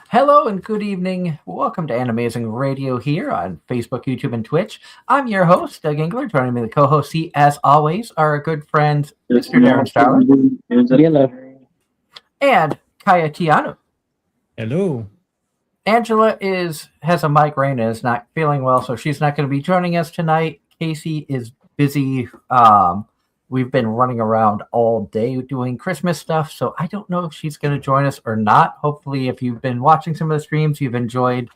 Hello and good evening. Welcome to Anime-Zing Radio here on Facebook, YouTube, and Twitch. I'm your host, Doug Engler. Joining me, the co-host, as always, our good friend, Mr. Darren Starler, Yellow. and Kaya Tiano. Hello. Angela has a migraine and is not feeling well, so she's not going to be joining us tonight. Casey is busy. We've been running around all day doing Christmas stuff, so I don't know if she's going to join us or not. Hopefully, if you've been watching some of the streams, you've enjoyed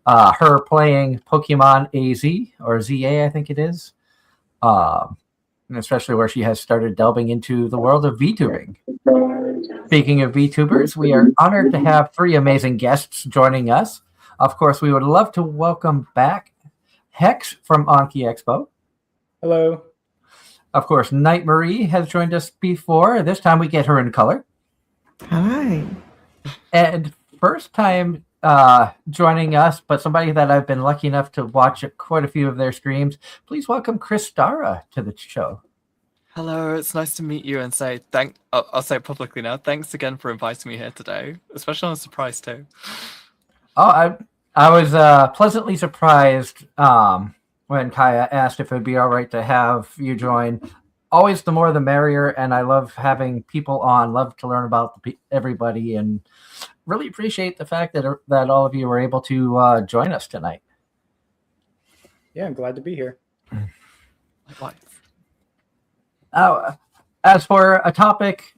her playing Pokemon AZ or ZA, I think it is. And especially where she has started delving into the world of VTubing. Speaking of VTubers, we are honored to have three amazing guests joining us. Of course, we would love to welcome back Hex from Anki Expo. Hello. Of course, Night Marie has joined us before. This time we get her in color. Hi. And first time joining us, but somebody that I've been lucky enough to watch quite a few of their streams. Please welcome Chris Dara to the show. Hello, it's nice to meet you and say I'll say it publicly now. Thanks again for inviting me here today, especially on a surprise too. Oh, I was pleasantly surprised when Kaya asked if it'd be all right to have you join. Always the more the merrier, and I love having people on. Love to learn about everybody, and really appreciate the fact that all of you were able to join us tonight. Yeah, I'm glad to be here. Likewise. As for a topic,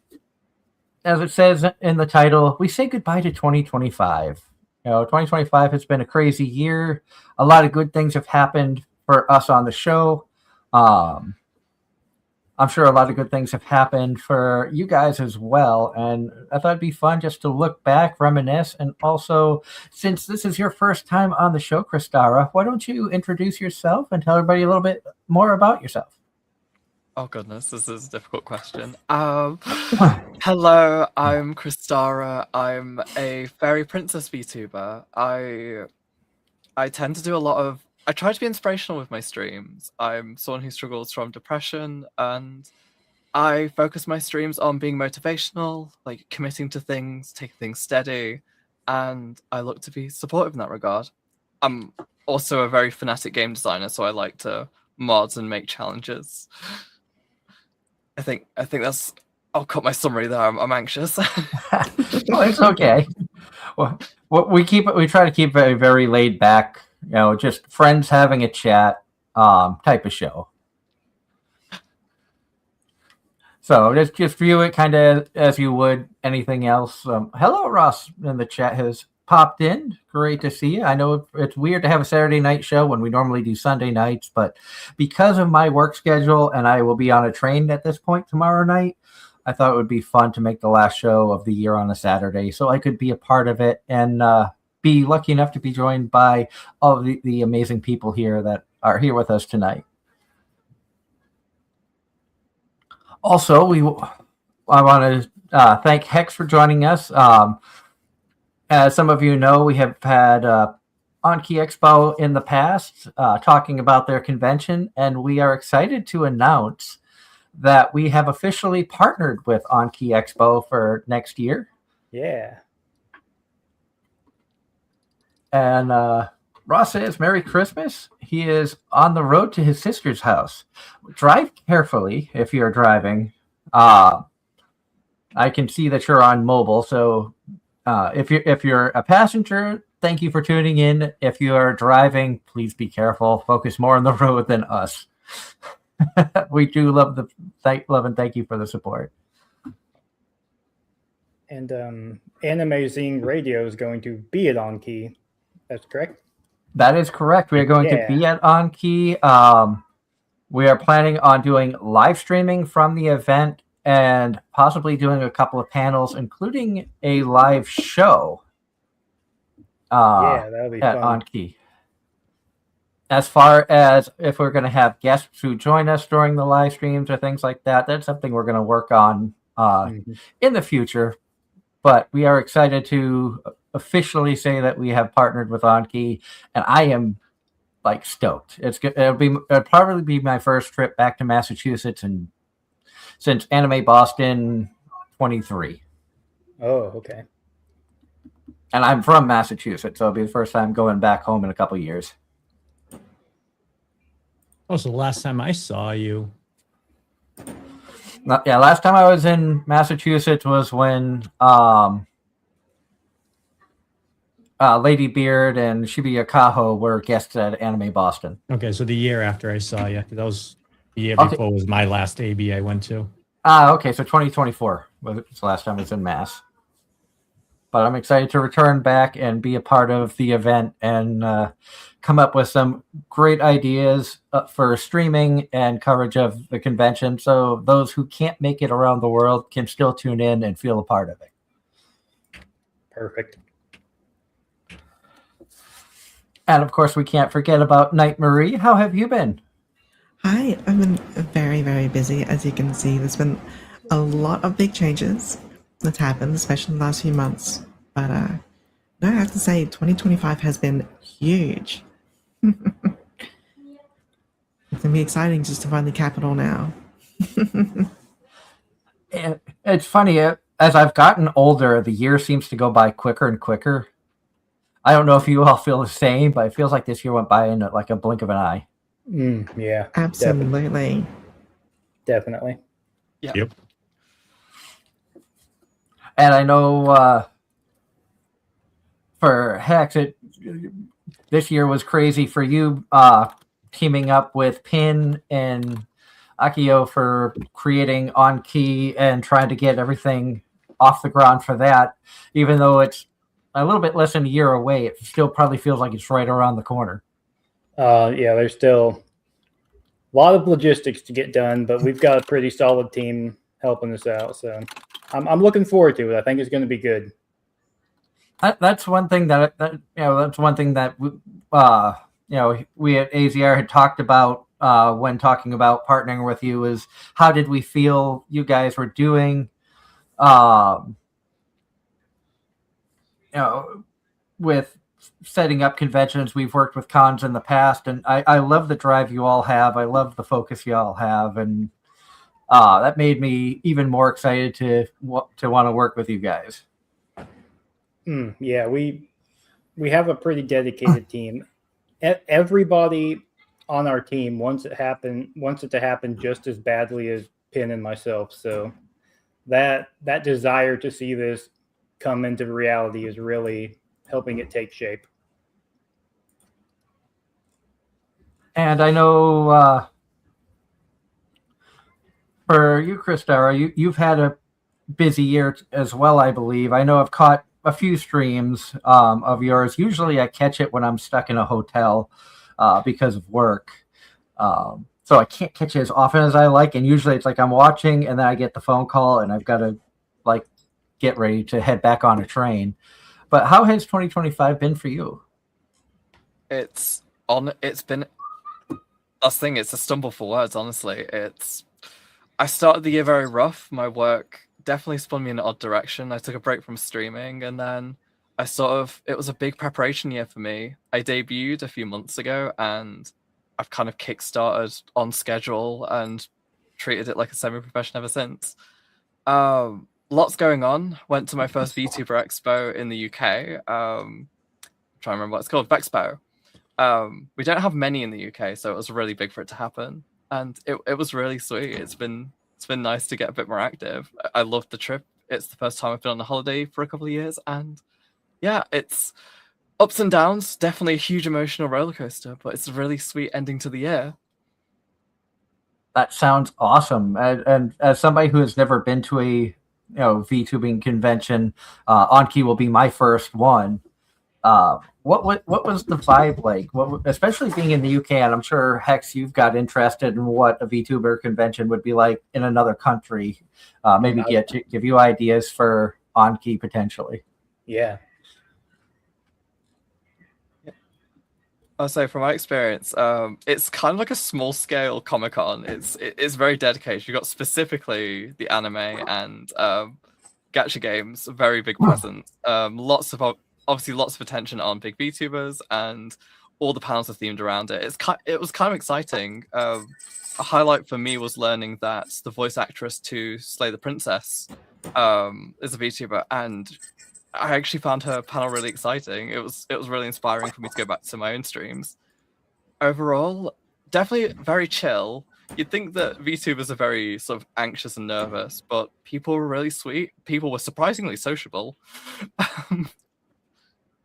as it says in the title, we say goodbye to 2025. 2025 has been a crazy year. A lot of good things have happened for us on the show. I'm sure a lot of good things have happened for you guys as well. And I thought it'd be fun just to look back, reminisce, and also, since this is your first time on the show, Chris Dara, why don't you introduce yourself and tell everybody a little bit more about yourself? Oh goodness, this is a difficult question. Hello, I'm Chris Dara. I'm a fairy princess VTuber. I tend to do a lot of. I try to be inspirational with my streams. I'm someone who struggles from depression, and I focus my streams on being motivational, like committing to things, taking things steady, and I look to be supportive in that regard. I'm also a very fanatic game designer, so I like to mod and make challenges. I think that's. I'll cut my summary there. I'm anxious. Oh, it's okay. Well, we try to keep it a very laid back, just friends having a chat type of show. So just view it kind of as you would anything else. Hello, Ross in the chat has popped in. Great to see you. I know it's weird to have a Saturday night show when we normally do Sunday nights, but because of my work schedule, and I will be on a train at this point tomorrow night, I thought it would be fun to make the last show of the year on a Saturday so I could be a part of it and be lucky enough to be joined by all of the amazing people here that are here with us tonight. Also, I want to thank Hex for joining us. As some of you know, we have had Anki Expo in the past talking about their convention, and we are excited to announce that we have officially partnered with Anki Expo for next year. Yeah. And Ross says, Merry Christmas. He is on the road to his sister's house. Drive carefully if you're driving. I can see that you're on mobile, so if you're a passenger, thank you for tuning in. If you are driving, please be careful. Focus more on the road than us. We do love and thank you for the support. And Anime-Zing Radio is going to be at Anki. That's correct? That is correct. We are going to be at Anki. We are planning on doing live streaming from the event and possibly doing a couple of panels, including a live show that'll be at fun. Anki. As far as if we're going to have guests who join us during the live streams or things like that, that's something we're going to work on in the future. But we are excited to officially say that we have partnered with Anki, and I am stoked. It'll probably be my first trip back to Massachusetts and since Anime Boston 23. Oh, okay. And I'm from Massachusetts, so it'll be the first time going back home in a couple years. Oh, so the last time I saw you, Yeah, last time I was in Massachusetts was when Lady Beard and Shibuya Kaho were guests at Anime Boston. okay, so the year after I saw you, that was the year Okay. before was my last AB I went to. Okay, so 2024 was the last time I was in Mass. But I'm excited to return back and be a part of the event and come up with some great ideas for streaming and coverage of the convention, so those who can't make it around the world can still tune in and feel a part of it. Perfect. And of course, we can't forget about Night Marie. How have you been? Hi, I've been very, very busy. As you can see, there's been a lot of big changes that's happened, especially in the last few months. But no, I have to say, 2025 has been huge. It's gonna be exciting just to find the capital now. It's funny, as I've gotten older, the year seems to go by quicker and quicker. I don't know if you all feel the same, but it feels like this year went by in like a blink of an eye. Yeah, Absolutely. definitely. Yeah. Yep. And I know for Hex, this year was crazy for you, teaming up with Pin and Akio for creating On Key and trying to get everything off the ground for that. Even though it's a little bit less than a year away, it still probably feels like it's right around the corner. Yeah, there's still a lot of logistics to get done, but we've got a pretty solid team helping us out. So I'm looking forward to it. I think it's going to be good. That's one thing that that's one thing that we at AZR had talked about when talking about partnering with you, is how did we feel you guys were doing with setting up conventions. We've worked with cons in the past, and I love the drive you all have. I love the focus you all have, and that made me even more excited to want to work with you guys. Yeah, we have a pretty dedicated team. Everybody on our team wants it to happen just as badly as Pin and myself. So that desire to see this come into reality is really helping it take shape. And I know for you, Christara, you've had a busy year as well, I believe. I know I've caught a few streams of yours. Usually I catch it when I'm stuck in a hotel because of work. So I can't catch it as often as I like. And usually it's like I'm watching and then I get the phone call and I've got to like get ready to head back on a train. But how has 2025 been for you? It's been, that's the thing, it's a stumble for words, honestly. I started the year very rough. My work definitely spun me in an odd direction. I took a break from streaming, and then it was a big preparation year for me. I debuted a few months ago, and I've kind of kickstarted on schedule and treated it like a semi-profession ever since. Lots going on. Went to my first VTuber Expo in the UK. Trying to remember what it's called, Vexpo. We don't have many in the UK, so it was really big for it to happen, and it was really sweet. It's been nice to get a bit more active. I loved the trip. It's the first time I've been on a holiday for a couple of years, and yeah, it's ups and downs. Definitely a huge emotional roller coaster, but it's a really sweet ending to the year. That sounds awesome. And as somebody who has never been to a VTubing convention, Anki will be my first one. What was the vibe like? Especially being in the UK, and I'm sure Hex, you've got interested in what a VTuber convention would be like in another country. Maybe give you ideas for Anki potentially. Yeah. I'll say from my experience, it's kind of like a small scale Comic-Con. It's very dedicated. You've got specifically the anime and gacha games, a very big presence. Obviously lots of attention on big VTubers, and all the panels are themed around it. It was kind of exciting. A highlight for me was learning that the voice actress to Slay the Princess is a VTuber, and I actually found her panel really exciting. It was really inspiring for me to go back to my own streams. Overall, definitely very chill. You'd think that VTubers are very sort of anxious and nervous, but people were really sweet. People were surprisingly sociable.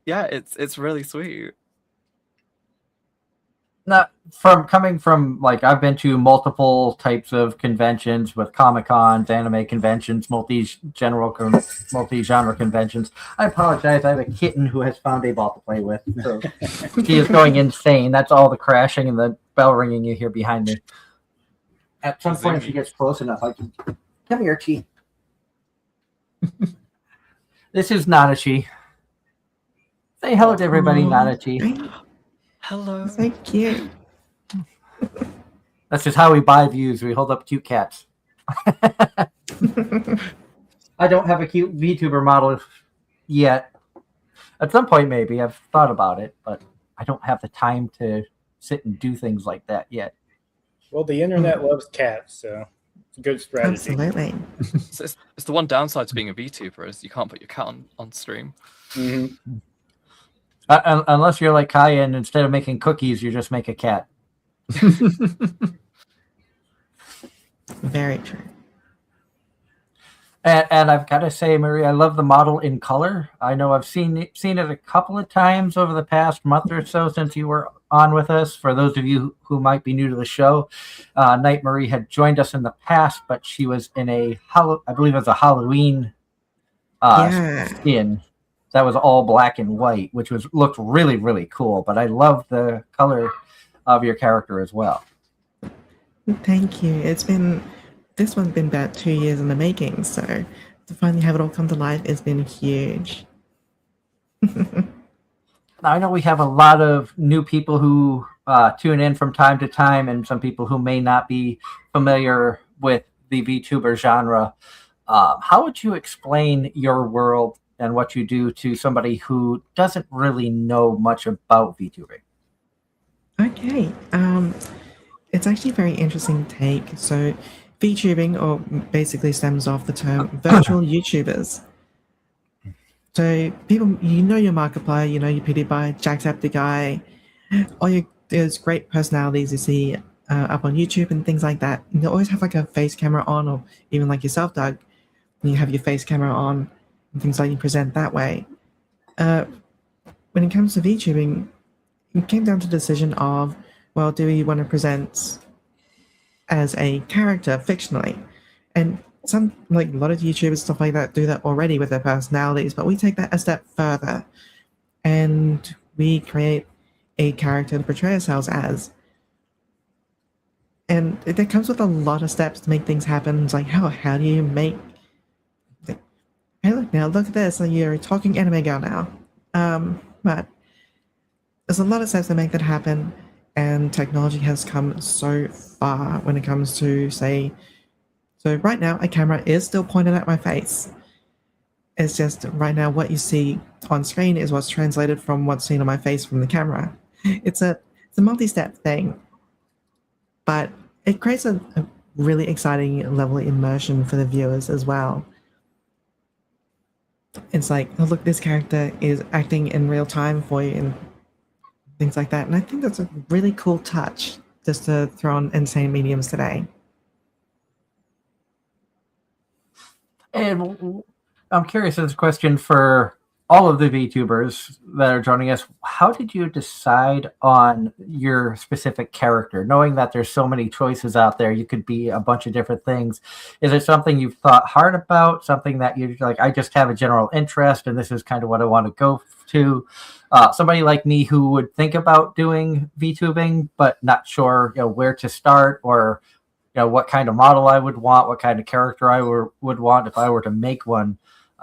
Yeah, it's really sweet. Not coming from like I've been to multiple types of conventions with Comic Cons, anime conventions, multi-genre conventions. I apologize. I have a kitten who has found a ball to play with, so she is going insane. That's all the crashing and the bell ringing you hear behind me. At some point, if she gets close enough, I can come here, Chi. This is Nanachi. Say hello to everybody, Nanachi. Hello. So cute. That's just how we buy views. We hold up cute cats. I don't have a cute VTuber model yet. At some point, maybe. I've thought about it, but I don't have the time to sit and do things like that yet. Well, the internet loves cats, so it's a good strategy. Absolutely. So it's the one downside to being a VTuber is you can't put your cat on stream. Mm-hmm. Unless you're like Kaya and instead of making cookies, you just make a cat. Very true. And I've got to say, Marie, I love the model in color. I know I've seen it a couple of times over the past month or so since you were on with us. For those of you who might be new to the show, Night Marie had joined us in the past, but she was in I believe it was a Halloween skin. That was all black and white, which looked really, really cool. But I love the color of your character as well. Thank you. This one's been about 2 years in the making, so to finally have it all come to life has been huge. Now, I know we have a lot of new people who tune in from time to time, and some people who may not be familiar with the VTuber genre. How would you explain your world and what you do to somebody who doesn't really know much about VTubing? Okay. It's actually a very interesting take. So VTubing, or basically stems off the term virtual YouTubers. So people, your Markiplier, your PewDiePie, Jacksepticeye, all those great personalities you see up on YouTube and things like that. And they always have like a face camera on, or even like yourself, Doug, and you have your face camera on and things like you present that way. When it comes to VTubing, it came down to the decision of, well, do we want to present as a character fictionally? And some, like a lot of YouTubers, stuff like that, do that already with their personalities, but we take that a step further and we create a character to portray ourselves as. And it comes with a lot of steps to make things happen. It's like, how do you make... Hey, look at this. You're a talking anime girl now. But there's a lot of steps to make that happen, and technology has come so far when it comes to, say... So right now, a camera is still pointed at my face. It's just right now what you see on screen is what's translated from what's seen on my face from the camera. It's a multi-step thing, but it creates a really exciting level of immersion for the viewers as well. It's like, oh, look, this character is acting in real time for you and things like that. And I think that's a really cool touch just to throw on insane mediums today. And I'm curious, this question for all of the VTubers that are joining us. How did you decide on your specific character? Knowing that there's so many choices out there, you could be a bunch of different things. Is it something you've thought hard about? Something that you're like, I just have a general interest and this is kind of what I want to go to? Somebody like me who would think about doing VTubing, but not sure, where to start, or what kind of model I would want, what kind of character I would want if I were to make one.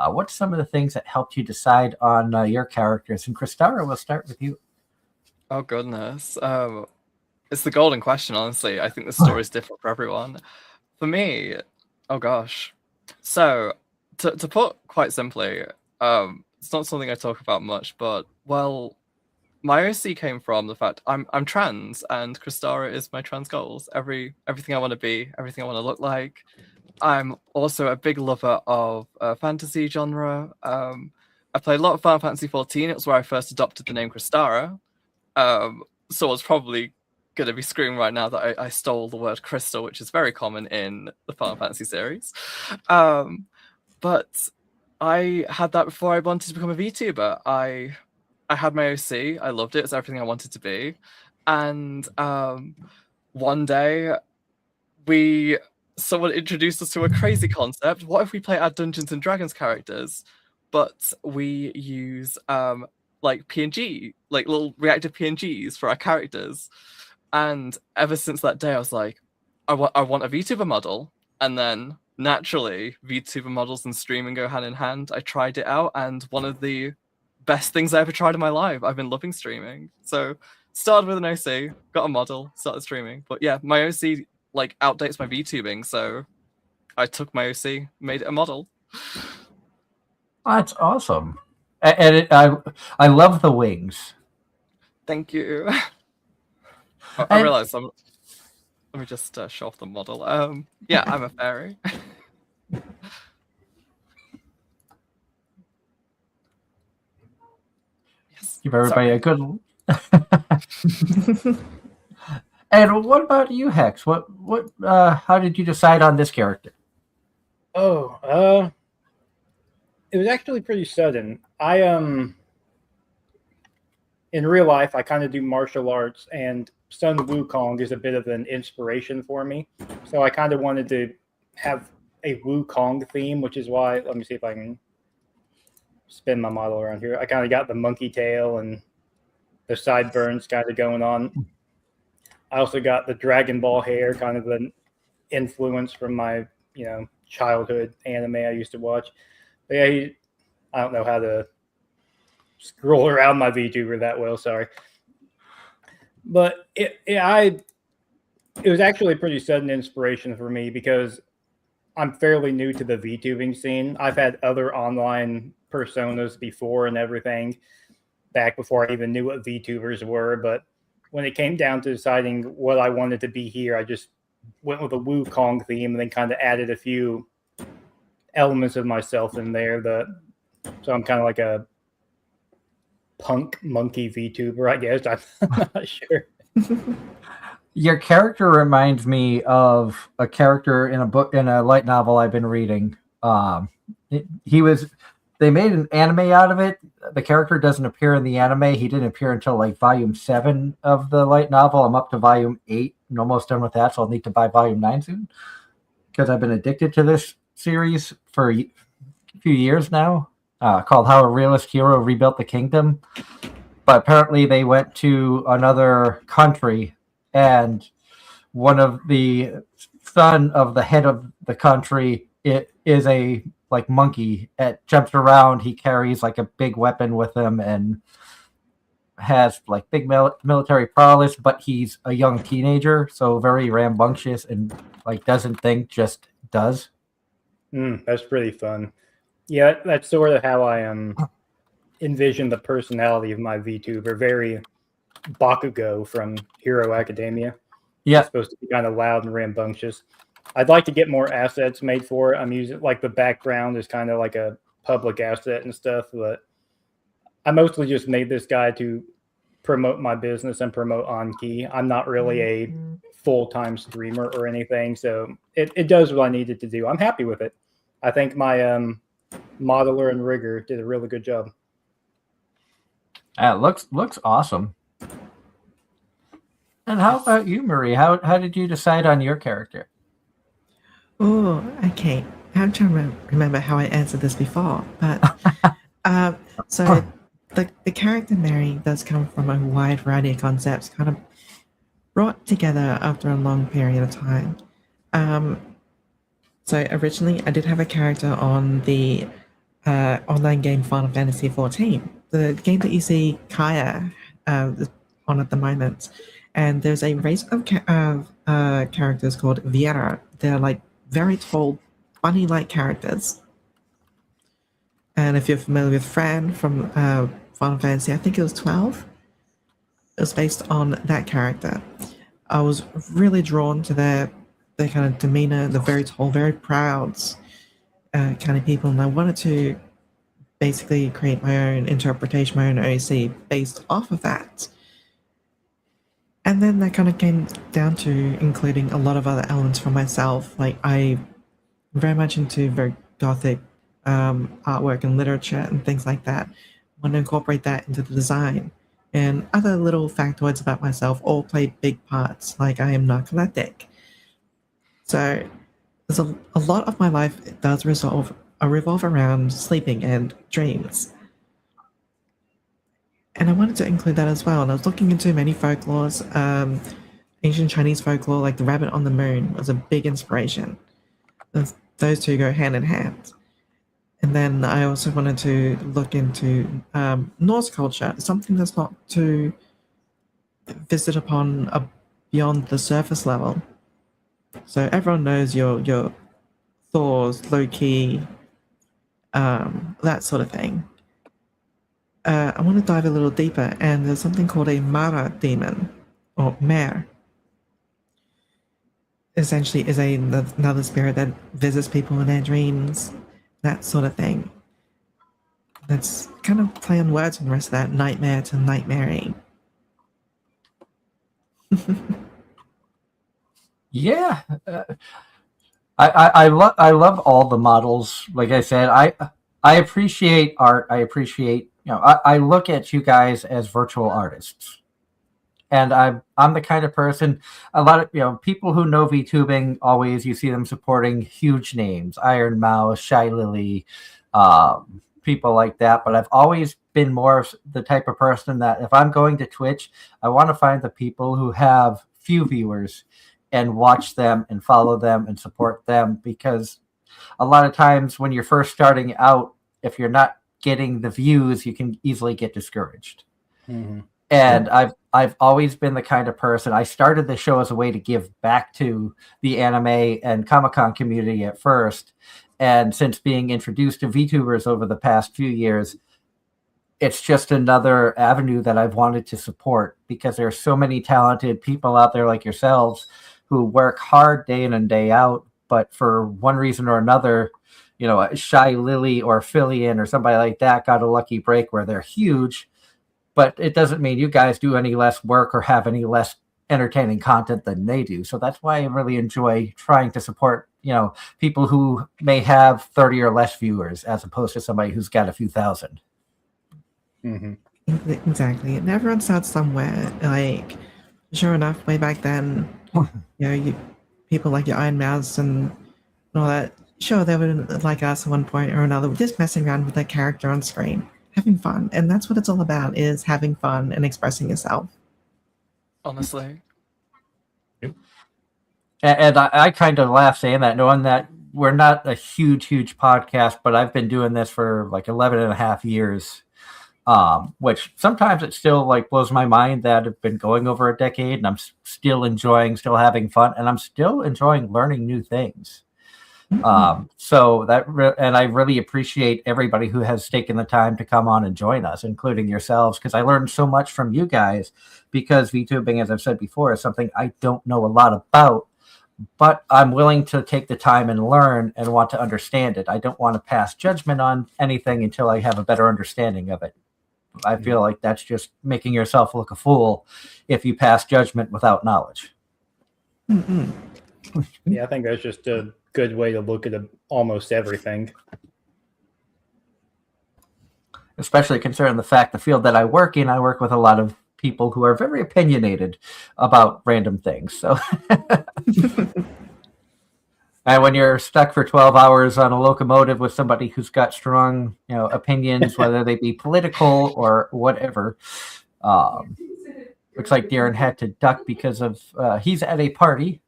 What's some of the things that helped you decide on your characters? And Kristara, we'll start with you. Oh, goodness. It's the golden question, honestly. I think the story is different for everyone. For me, oh gosh. So, to put quite simply, it's not something I talk about much, but, well, my OC came from the fact I'm trans, and Kristara is my trans goals. Everything I want to be, everything I want to look like. I'm also a big lover of fantasy genre, I played a lot of Final Fantasy 14. It was where I first adopted the name Crystara. So I was probably going to be screaming right now that I stole the word crystal, which is very common in the Final Fantasy series. But I had that before I wanted to become a VTuber. I had my OC. I loved it. It's everything I wanted to be. And one day, someone introduced us to a crazy concept. What if we play our Dungeons and Dragons characters, but we use like PNG, like little reactive PNGs for our characters? And ever since that day, I was like, I want a VTuber model. And then naturally, VTuber models and streaming go hand in hand. I tried it out, and one of the best things I ever tried in my life. I've been loving streaming. So started with an OC, got a model, started streaming. But yeah, my OC like outdates my VTubing, so I took my OC, made it a model. That's awesome. And I love the wings. Thank you. I And- realized let me just show off the model. Yeah, I'm a fairy. Yes. Give everybody Sorry. a good. And what about you, Hex? What how did you decide on this character? Oh, it was actually pretty sudden. I in real life, I kind of do martial arts, and Sun Wukong is a bit of an inspiration for me. So I kind of wanted to have a Wukong theme, which is why, let me see if I can spin my model around here. I kind of got the monkey tail and the sideburns kind of going on. I also got the Dragon Ball hair, kind of an influence from my, childhood anime I used to watch. But yeah, I don't know how to scroll around my VTuber that well, sorry. But it was actually a pretty sudden inspiration for me because I'm fairly new to the VTubing scene. I've had other online personas before and everything, back before I even knew what VTubers were. But when it came down to deciding what I wanted to be here, I just went with a Wukong theme and then kind of added a few elements of myself in there. So I'm kind of like a punk monkey VTuber, I guess. I'm not sure. Your character reminds me of a character in a light novel I've been reading. They made an anime out of it. The character doesn't appear in the anime. He didn't appear until like volume 7 of the light novel. I'm up to volume 8 and almost done with that, so I'll need to buy volume 9 soon because I've been addicted to this series for a few years now. Called How a Realist Hero Rebuilt the Kingdom. But apparently they went to another country, and one of the son of the head of the country is a like monkey. It jumps around. He carries like a big weapon with him and has like big military prowess, but he's a young teenager, so very rambunctious and like doesn't think, just does. That's pretty fun. Yeah, that's sort of how I envision the personality of my VTuber. Very Bakugo from Hero Academia. Yeah. It's supposed to be kind of loud and rambunctious. I'd like to get more assets made for it. I'm using like the background is kind of like a public asset and stuff, but I mostly just made this guy to promote my business and promote Anki. I'm not really a full-time streamer or anything, so it does what I needed to do. I'm happy with it. I think my modeler and rigger did a really good job. Looks awesome. And how about you, Marie? How did you decide on your character? Oh, okay. I'm trying to remember how I answered this before, but so the character Mary does come from a wide variety of concepts, kind of brought together after a long period of time. So originally, I did have a character on the online game Final Fantasy 14, the game that you see Kaya on at the moment. And there's a race of characters called Viera. They're like very tall, bunny-like characters. And if you're familiar with Fran from Final Fantasy, I think it was 12, it was based on that character. I was really drawn to their kind of demeanor. They're very tall, very proud kind of people, and I wanted to basically create my own interpretation, my own OC based off of that. And then that kind of came down to including a lot of other elements for myself. Like I'm very much into very gothic artwork and literature and things like that. I want to incorporate that into the design. And other little factoids about myself all play big parts, like I am narcoleptic. So there's a lot of my life does revolve around sleeping and dreams. And I wanted to include that as well. And I was looking into many folklores. Ancient Chinese folklore, like the rabbit on the moon, was a big inspiration. Those two go hand in hand. And then I also wanted to look into Norse culture, something that's not too visited upon beyond the surface level. So everyone knows your Thor's, Loki, that sort of thing. I want to dive a little deeper, and there's something called a Mara demon, or mare. Essentially, is another spirit that visits people in their dreams, that sort of thing. That's kind of play on words on the rest of that, nightmare to nightmaring. Yeah, I love all the models. Like I said, I appreciate art. I appreciate I look at you guys as virtual artists, and I'm the kind of person. A lot of people who know VTubing always you see them supporting huge names, Iron Mouse, Shy Lily, people like that. But I've always been more of the type of person that if I'm going to Twitch, I want to find the people who have few viewers and watch them and follow them and support them, because a lot of times when you're first starting out, if you're not getting the views, you can easily get discouraged. Mm-hmm. And I've always been the kind of person. I started the show as a way to give back to the anime and Comic-Con community at first, and since being introduced to VTubers over the past few years, it's just another avenue that I've wanted to support, because there are so many talented people out there like yourselves who work hard day in and day out, but for one reason or another, Shy Lily or Fillion or somebody like that got a lucky break where they're huge, but it doesn't mean you guys do any less work or have any less entertaining content than they do. So that's why I really enjoy trying to support, people who may have 30 or less viewers as opposed to somebody who's got a few thousand. Mm-hmm. Exactly. And everyone starts somewhere. Like, sure enough, way back then, people like your Iron Mouse and all that, sure, they were like us at one point or another, just messing around with their character on screen, having fun. And that's what it's all about, is having fun and expressing yourself. Honestly. And I kind of laugh saying that, knowing that we're not a huge podcast, but I've been doing this for like 11 and a half years, which sometimes it still like blows my mind that I've been going over a decade and I'm still having fun, and I'm still enjoying learning new things. So and I really appreciate everybody who has taken the time to come on and join us, including yourselves, because I learned so much from you guys, because VTubing, as I've said before, is something I don't know a lot about, but I'm willing to take the time and learn and want to understand it. I don't want to pass judgment on anything until I have a better understanding of it. I feel like that's just making yourself look a fool if you pass judgment without knowledge. Mm-hmm. Yeah, I think that's just a good way to look at almost everything. Especially considering the fact the field that I work in, I work with a lot of people who are very opinionated about random things. So, and when you're stuck for 12 hours on a locomotive with somebody who's got strong, opinions, whether they be political or whatever, looks like Darren had to duck because of he's at a party.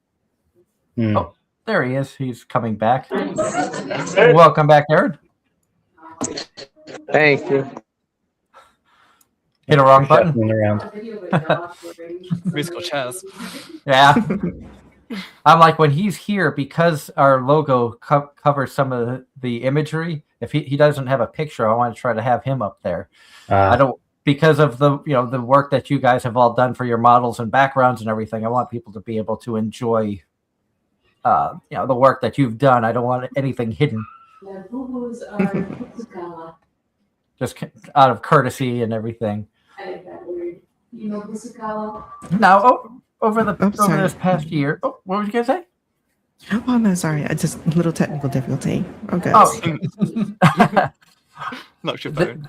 Oh, there he is. He's coming back. Welcome back, Darren. Thank you. Hit a wrong button. Around. Musical chairs. Yeah. I'm like, when he's here, because our logo covers some of the imagery, if he doesn't have a picture, I want to try to have him up there. I don't, because of the the work that you guys have all done for your models and backgrounds and everything. I want people to be able to enjoy the work that you've done. I don't want anything hidden. just out of courtesy and everything. Now, over sorry. this past year, what was you gonna say? Oh no, sorry. I just a little technical difficulty. Okay. Oh, Knocked your phone.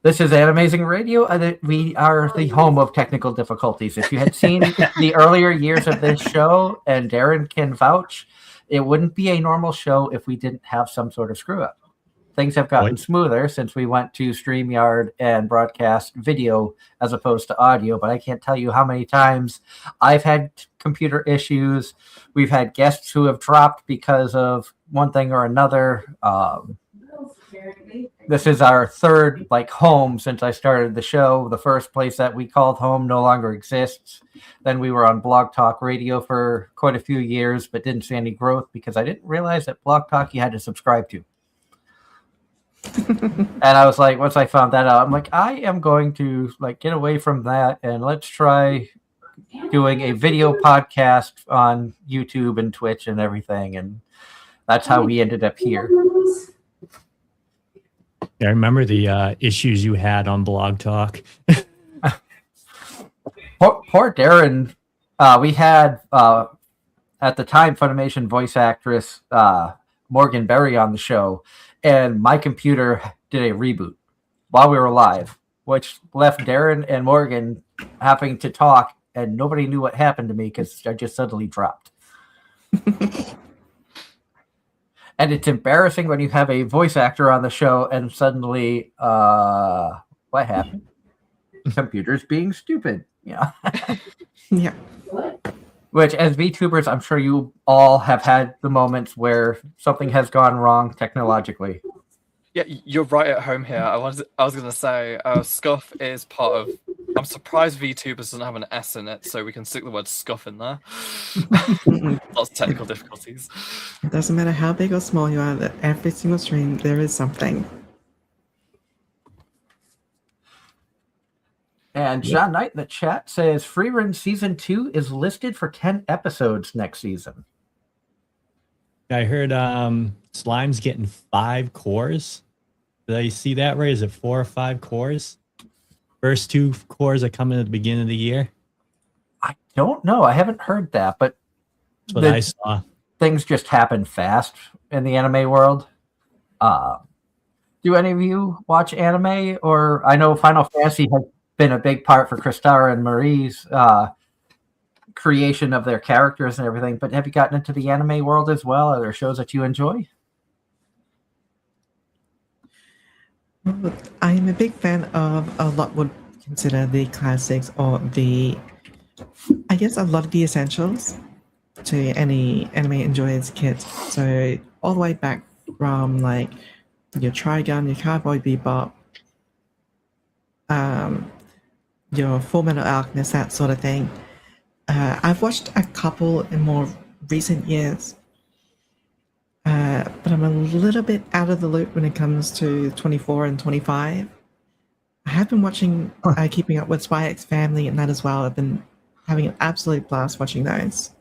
this is Anime-Zing Radio, and we are the home of technical difficulties. If you had seen the earlier years of this show, and Darren can vouch, it wouldn't be a normal show if we didn't have some sort of screw up. Things have gotten smoother since we went to StreamYard and broadcast video as opposed to audio, but I can't tell you how many times I've had computer issues. We've had guests who have dropped because of one thing or another. This is our third home since I started the show. The first place that we called home no longer exists. Then we were on Blog Talk Radio for quite a few years, but didn't see any growth because I didn't realize that Blog Talk you had to subscribe to. And I was like, once I found that out, I'm like, I am going to get away from that and let's try doing a video podcast on YouTube and Twitch and everything. And that's how we ended up here. Yeah, I remember the issues you had on Blog Talk. Poor Darren. We had, at the time, Funimation voice actress Morgan Berry on the show. And my computer did a reboot while we were live, which left Darren and Morgan having to talk, and nobody knew what happened to me because I just suddenly dropped. And it's embarrassing when you have a voice actor on the show and suddenly, what happened? Computers being stupid. Yeah. Yeah. Which, as VTubers, I'm sure you all have had the moments where something has gone wrong technologically. Yeah, you're right at home here. I was going to say, scuff is part of... I'm surprised VTubers doesn't have an S in it, so we can stick the word scuff in there. Lots of technical difficulties. It doesn't matter how big or small you are, that every single stream, there is something. And John Knight in the chat says Freerun Season 2 is listed for 10 episodes next season. I heard Slime's getting 5 cores. Did I see that right? Is it 4 or 5 cores? First 2 cores are coming at the beginning of the year. I don't know. I haven't heard that, but that's what I saw. Things just happen fast in the anime world. Do any of you watch anime? Or I know Final Fantasy has been a big part for Kristara and Marie's creation of their characters and everything, but have you gotten into the anime world as well? Are there shows that you enjoy? I'm a big fan of a lot would consider the classics or I guess a lot of the essentials to any anime enjoyer's kit. So all the way back from your Trigun, your Cowboy Bebop, your Full Metal Alchemist, that sort of thing. I've watched a couple in more recent years, but I'm a little bit out of the loop when it comes to 24 and 25. I have been watching Keeping Up with Spy X Family and that as well. I've been having an absolute blast watching those.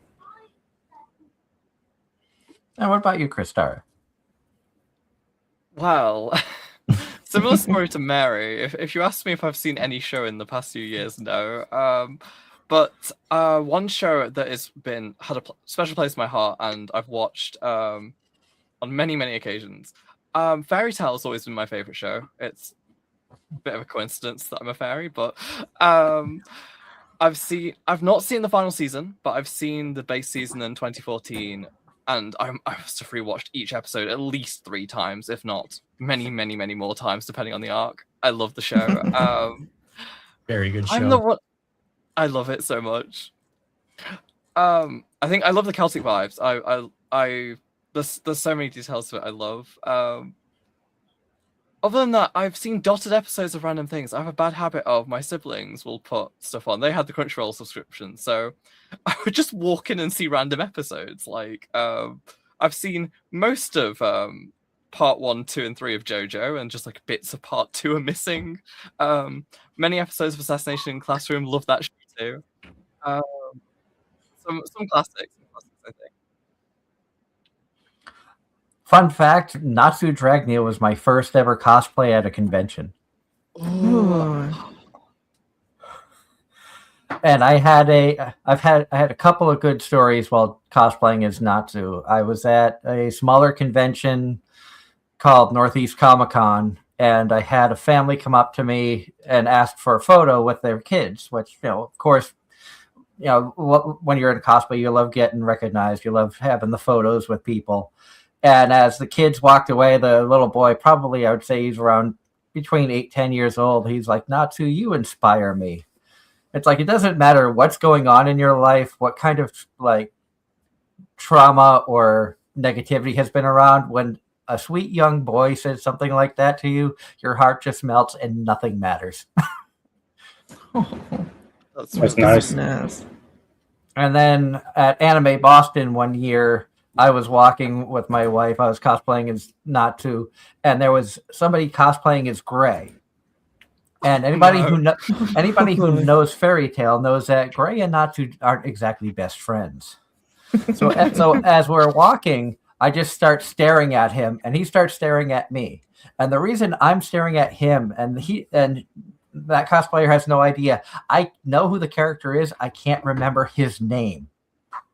And what about you, Kristara? Well, similar story to Mary. If you ask me if I've seen any show in the past few years, no. But one show that had a special place in my heart, and I've watched on many, many occasions. Fairy Tail has always been my favorite show. It's a bit of a coincidence that I'm a fairy, but I've not seen the final season, but I've seen the base season in 2014. And I must have rewatched each episode at least 3 times, if not many, many, many more times, depending on the arc. I love the show. Very good show. I love it so much. I think I love the Celtic vibes. There's so many details to it I love. Other than that, I've seen dotted episodes of random things. I have a bad habit of my siblings will put stuff on. They had the Crunchyroll subscription, so I would just walk in and see random episodes. I've seen most of part 1, 2, and 3 of JoJo, and just bits of part 2 are missing. Many episodes of Assassination in Classroom. Love that show too. Some classics, I think. Fun fact, Natsu Dragneel was my first ever cosplay at a convention. Ooh. And I had a couple of good stories while cosplaying as Natsu. I was at a smaller convention called Northeast Comic Con, and I had a family come up to me and ask for a photo with their kids, which, of course, when you're in cosplay, you love getting recognized. You love having the photos with people. And as the kids walked away, the little boy, probably I would say he's around between 8-10 years old, he's like, Natsu, you inspire me. It's like, it doesn't matter what's going on in your life, what kind of like trauma or negativity has been around. When a sweet young boy says something like that to you, your heart just melts and nothing matters. That's That's really nice. Goodness. And then at Anime Boston one year, I was walking with my wife. I was cosplaying as Natsu, and there was somebody cosplaying as Gray. And anybody who knows Fairy Tail knows that Gray and Natsu aren't exactly best friends. So as we're walking, I just start staring at him, and he starts staring at me. And the reason I'm staring at him, and that cosplayer has no idea, I know who the character is. I can't remember his name.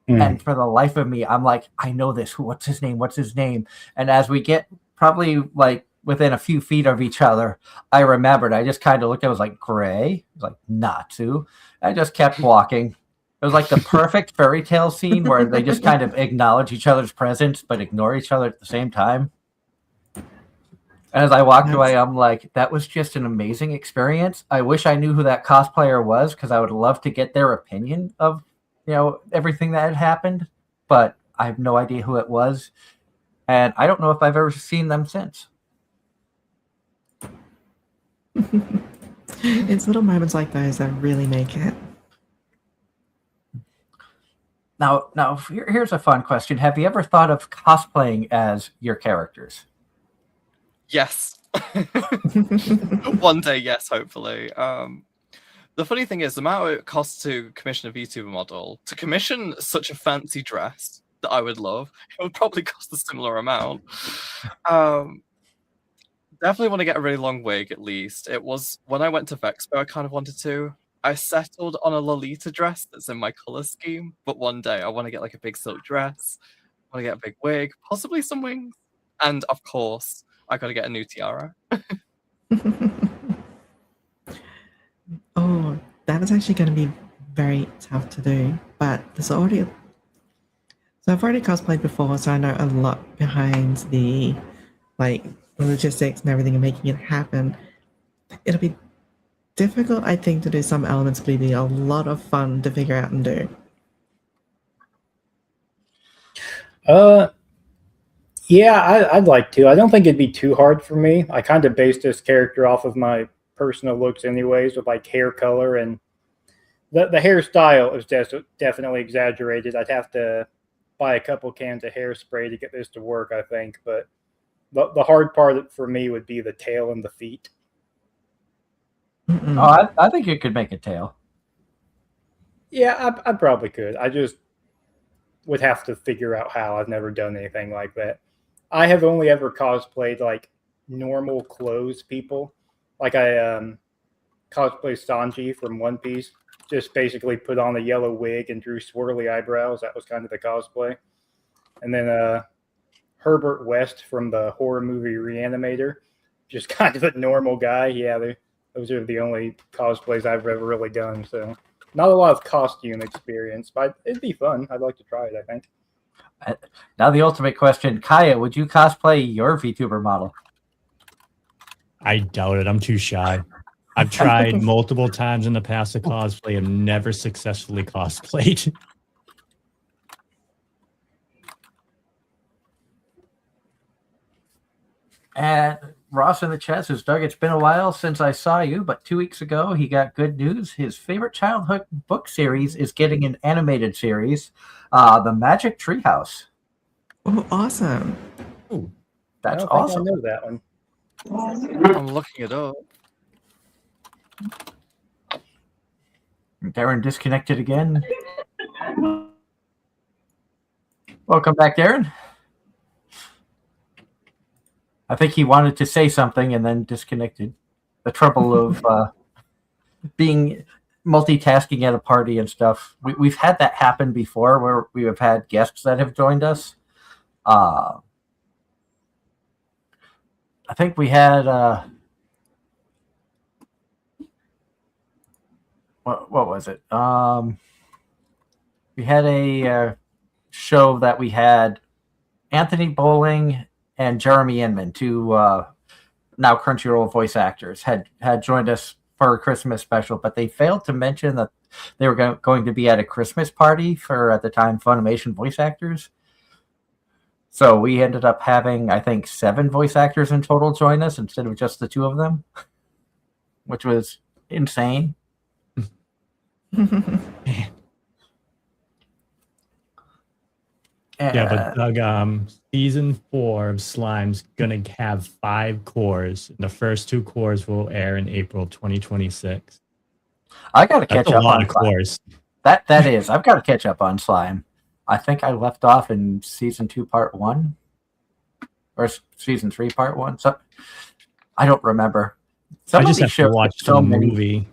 And for the life of me, I'm like, I know this. What's his name? What's his name? And as we get probably like within a few feet of each other, I remembered. I just kind of looked. I was like, Gray, like Natsu. I just kept walking. It was like the perfect fairy tale scene where they just kind of acknowledge each other's presence but ignore each other at the same time. And as I walked away, I'm like, that was just an amazing experience. I wish I knew who that cosplayer was, because I would love to get their opinion of everything that had happened, but I have no idea who it was, and I don't know if I've ever seen them since. It's little moments like those that really make it. Now, here's a fun question. Have you ever thought of cosplaying as your characters? Yes. One day, yes, hopefully. The funny thing is, the amount it costs to commission a VTuber model, to commission such a fancy dress that I would love, it would probably cost a similar amount. Definitely want to get a really long wig, at least. It was when I went to Vexpo, I kind of wanted to. I settled on a Lolita dress that's in my color scheme, but one day I want to get like a big silk dress, I want to get a big wig, possibly some wings, and of course, I got to get a new tiara. Oh, that is actually going to be very tough to do. But there's already. So I've already cosplayed before, so I know a lot behind the logistics and everything and making it happen. It'll be difficult, I think, to do some elements, but it'll be a lot of fun to figure out and do. Yeah, I'd like to. I don't think it'd be too hard for me. I kind of based this character off of my personal looks anyways, with like hair color, and the hairstyle is definitely exaggerated. I'd have to buy a couple cans of hairspray to get this to work, I think, but the hard part for me would be the tail and the feet. Oh, I think you could make a tail. Yeah, I probably could. I just would have to figure out how. I've never done anything like that. I have only ever cosplayed like normal clothes people. Like I cosplay Sanji from One Piece. Just basically put on a yellow wig and drew swirly eyebrows. That was kind of the cosplay. And then Herbert West from the horror movie Reanimator. Just kind of a normal guy. Yeah, those are the only cosplays I've ever really done. So not a lot of costume experience, but it'd be fun. I'd like to try it, I think. Now the ultimate question. Kaya, would you cosplay your VTuber model? I doubt it. I'm too shy. I've tried multiple times in the past to cosplay and never successfully cosplayed. And Ross in the chat says, Doug, it's been a while since I saw you, but 2 weeks ago he got good news. His favorite childhood book series is getting an animated series, The Magic Treehouse. Oh, awesome. Ooh. That's I don't awesome. think I know that one. I'm looking it up. Darren disconnected again. Welcome back, Darren. I think he wanted to say something and then disconnected. The trouble of being multitasking at a party and stuff. We've had that happen before where we have had guests that have joined us. I think we had what was it? We had a show that we had Anthony Bowling and Jeremy Inman, two now Crunchyroll voice actors, had joined us for a Christmas special, but they failed to mention that they were going to be at a Christmas party for, at the time, Funimation voice actors. So we ended up having, I think, 7 voice actors in total join us instead of just the 2 of them, which was insane. Yeah, but Doug, season 4 of Slime's gonna have 5 cores. And the first 2 cores will air in April 2026. I got to catch That's a up lot on of cores. That is. I've got to catch up on Slime. I think I left off in season 2, part 1, or season 3, part 1. So I don't remember. I just have to watch the movie.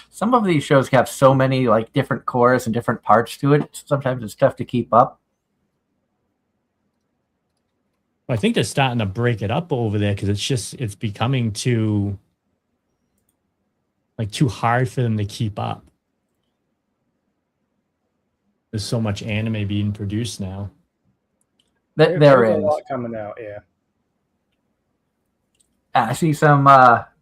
Some of these shows have so many like different cores and different parts to it. Sometimes it's tough to keep up. I think they're starting to break it up over there because it's becoming too hard for them to keep up. There's so much anime being produced now. There is a lot coming out. Yeah, I see some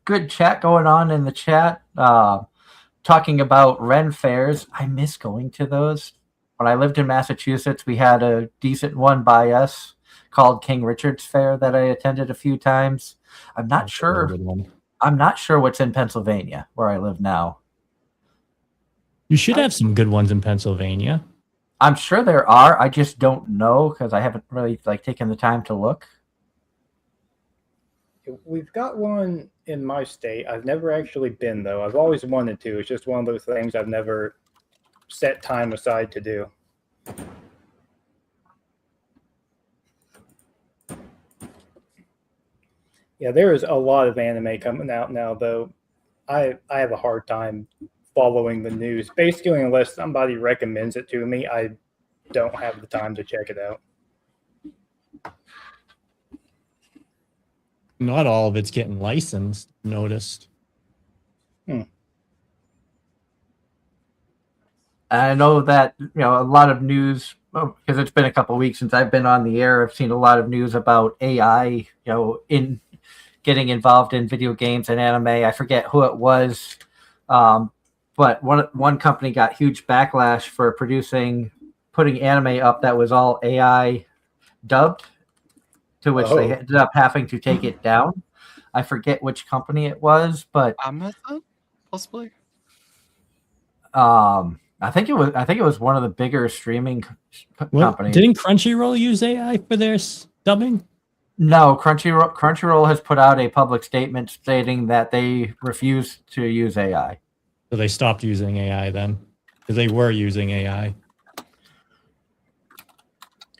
good chat going on in the chat. Talking about Ren fairs. I miss going to those. When I lived in Massachusetts, we had a decent one by us called King Richard's Fair that I attended a few times. I'm not sure what's in Pennsylvania where I live now. You should have some good ones in Pennsylvania. I'm sure there are. I just don't know because I haven't really taken the time to look. we've got one in my state. I've never actually been, though. I've always wanted to. It's just one of those things I've never set time aside to do. Yeah, there is a lot of anime coming out now, though. I have a hard time following the news. Basically, unless somebody recommends it to me, I don't have the time to check it out. Not all of it's getting licensed, noticed. I know that a lot of news, because it's been a couple of weeks since I've been on the air. I've seen a lot of news about AI, in getting involved in video games and anime. I forget who it was, but one company got huge backlash for putting anime up that was all AI dubbed, to which they ended up having to take it down. I forget which company it was, but Amazon, possibly. I think it was one of the bigger streaming companies. Didn't Crunchyroll use AI for their dubbing? No, Crunchyroll has put out a public statement stating that they refuse to use AI. So they stopped using AI then, because they were using AI.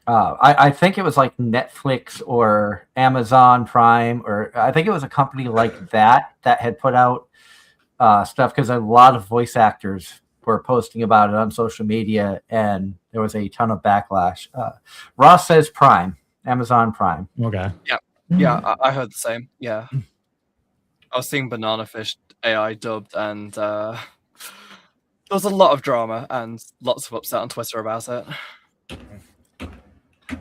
I think it was like Netflix or Amazon Prime, or I think it was a company like that had put out stuff, because a lot of voice actors were posting about it on social media, and there was a ton of backlash. Ross says Prime, Amazon Prime. Okay. Yeah, I heard the same. Yeah. I was seeing Banana Fish AI dubbed, and there was a lot of drama and lots of upset on Twitter about it.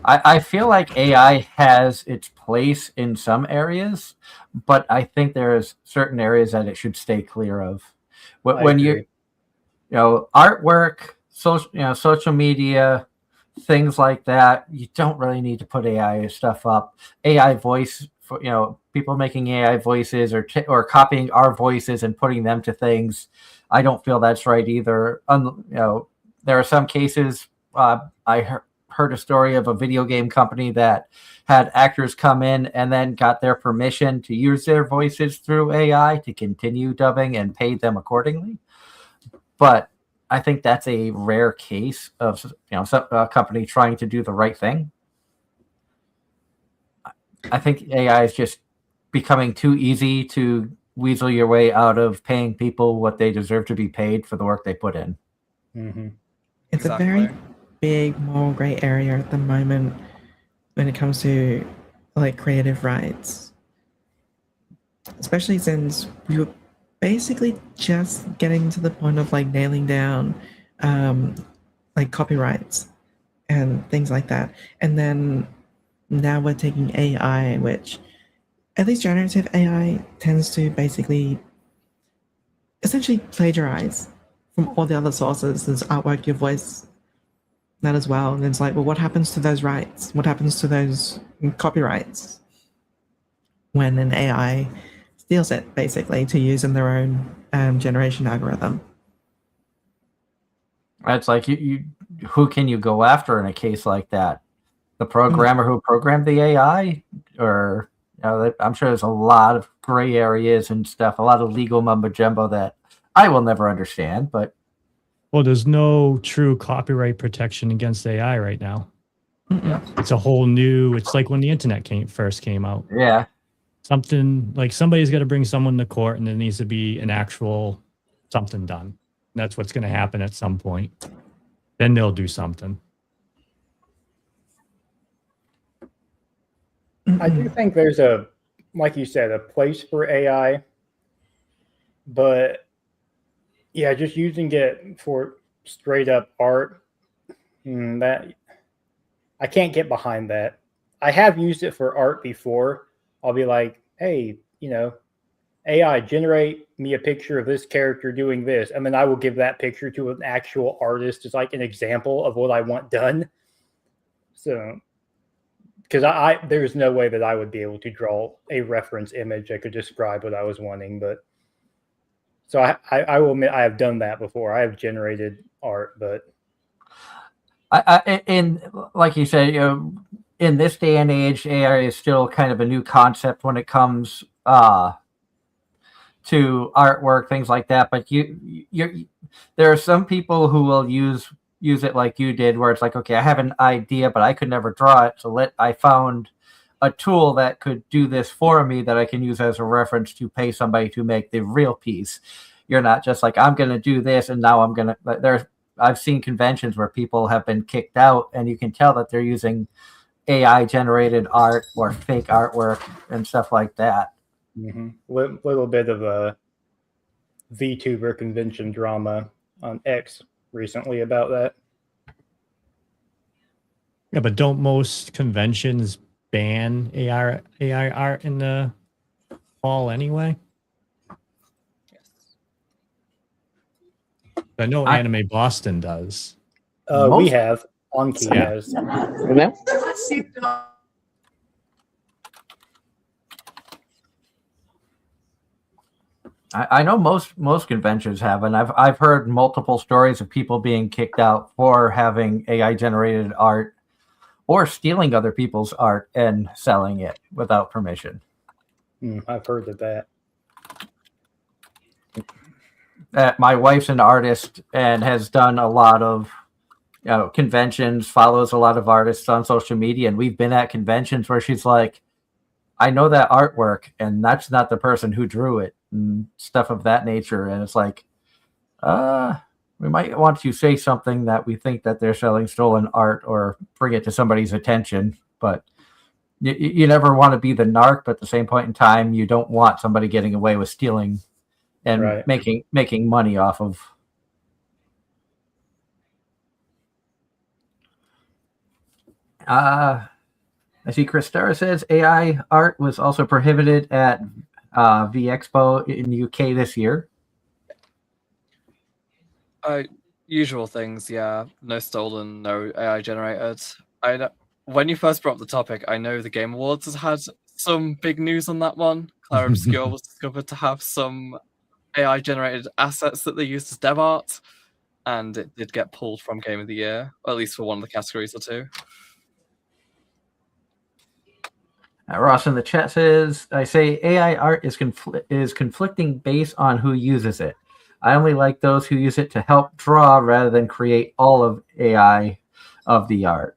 I feel like AI has its place in some areas, but I think there's certain areas that it should stay clear of. When artwork, social media, things like that, you don't really need to put AI stuff up. AI voice, for people making AI voices or copying our voices and putting them to things, I don't feel that's right either. There are some cases. I heard a story of a video game company that had actors come in and then got their permission to use their voices through AI to continue dubbing and paid them accordingly. But I think that's a rare case of a company trying to do the right thing. I think AI is just becoming too easy to weasel your way out of paying people what they deserve to be paid for the work they put in. Mm-hmm. It's a Exactly. very big moral gray area at the moment when it comes to like creative rights, especially since we were basically just getting to the point of like nailing down like copyrights and things like that, and then now we're taking AI, which at least generative AI tends to basically essentially plagiarize from all the other sources. There's artwork, your voice, that as well. And it's like, well, what happens to those rights? What happens to those copyrights when an AI steals it, basically, to use in their own generation algorithm? It's like you who can you go after in a case like that? The programmer who programmed the AI, or I'm sure there's a lot of gray areas and stuff, a lot of legal mumbo jumbo that I will never understand. But Well, there's no true copyright protection against AI right now. It's a whole new. It's like when the internet first came out. yeah, Something like somebody's got to bring someone to court, and there needs to be an actual something done. That's what's going to happen at some point. Then they'll do something. I do think there's like you said, a place for AI, but yeah, just using it for straight up art, that I can't get behind that. I have used it for art before. I'll be like, hey, AI, generate me a picture of this character doing this. And then I will give that picture to an actual artist as like an example of what I want done. So, because there's no way that I would be able to draw a reference image that could describe what I was wanting. But so I will admit I have done that before. I have generated art, but and like you said, in this day and age, AI is still kind of a new concept when it comes to artwork, things like that. But there are some people who will use it like you did, where it's like, okay, I have an idea, but I could never draw it. So I found a tool that could do this for me that I can use as a reference to pay somebody to make the real piece. You're not just like, I'm going to do this and now I'm going to. I've seen conventions where people have been kicked out, and you can tell that they're using AI generated art or fake artwork and stuff like that. Little bit of a VTuber convention drama on X recently about that. Yeah, but don't most conventions ban AI art in the fall anyway? I know Anime Boston does. We have. Onki has. I know most conventions have, and I've heard multiple stories of people being kicked out for having AI generated art or stealing other people's art and selling it without permission. I've heard of that. My wife's an artist and has done a lot of conventions, follows a lot of artists on social media, and we've been at conventions where she's like, I know that artwork, and that's not the person who drew it, and stuff of that nature. And it's like, we might want to say something that we think that they're selling stolen art or bring it to somebody's attention. But you never want to be the narc, but at the same point in time, you don't want somebody getting away with stealing and making money off of. I see Chris Starr says AI art was also prohibited at V Expo in the UK this year. Usual things, yeah. No stolen, no AI generated. I know when you first brought up the topic, I know the Game Awards has had some big news on that one. Claire Obscure was discovered to have some AI generated assets that they used as dev art, and it did get pulled from Game of the Year, or at least for one of the categories or two. Ross in the chat says, I say AI art is conflicting based on who uses it. I only like those who use it to help draw rather than create all of AI of the art.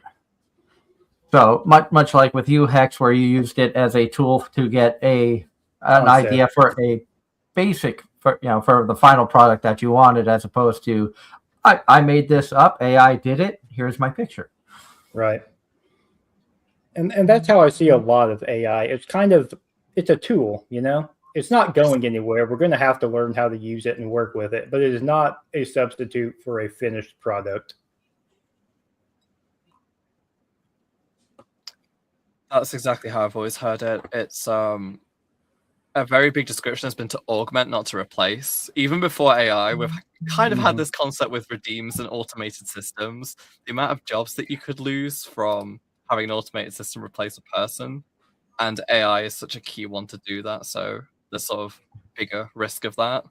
So much like with you, Hex, where you used it as a tool to get an Concept. idea for a basic, for the final product that you wanted, as opposed to I made this up, AI did it, here's my picture. Right. And that's how I see a lot of AI. It's a tool, It's not going anywhere. We're going to have to learn how to use it and work with it, but it is not a substitute for a finished product. That's exactly how I've always heard it. It's a very big description has been to augment, not to replace. Even before AI, we've kind of had this concept with redeems and automated systems. The amount of jobs that you could lose from having an automated system replace a person, and AI is such a key one to do that. So there's sort of bigger risk of that.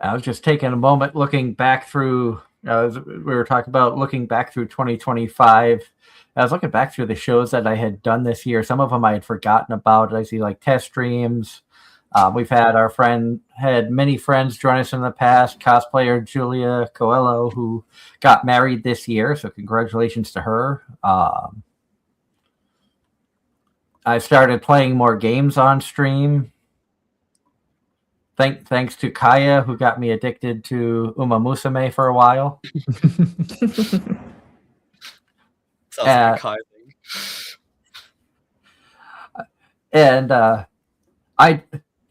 I was just taking a moment looking back through, as we were talking about looking back through 2025. I was looking back through the shows that I had done this year. Some of them I had forgotten about. I see like test streams. We've had had many friends join us in the past. Cosplayer Julia Coelho, who got married this year. So congratulations to her. I started playing more games on stream. Thanks to Kaya, who got me addicted to Uma Musume for a while. Sounds like a Kai thing. And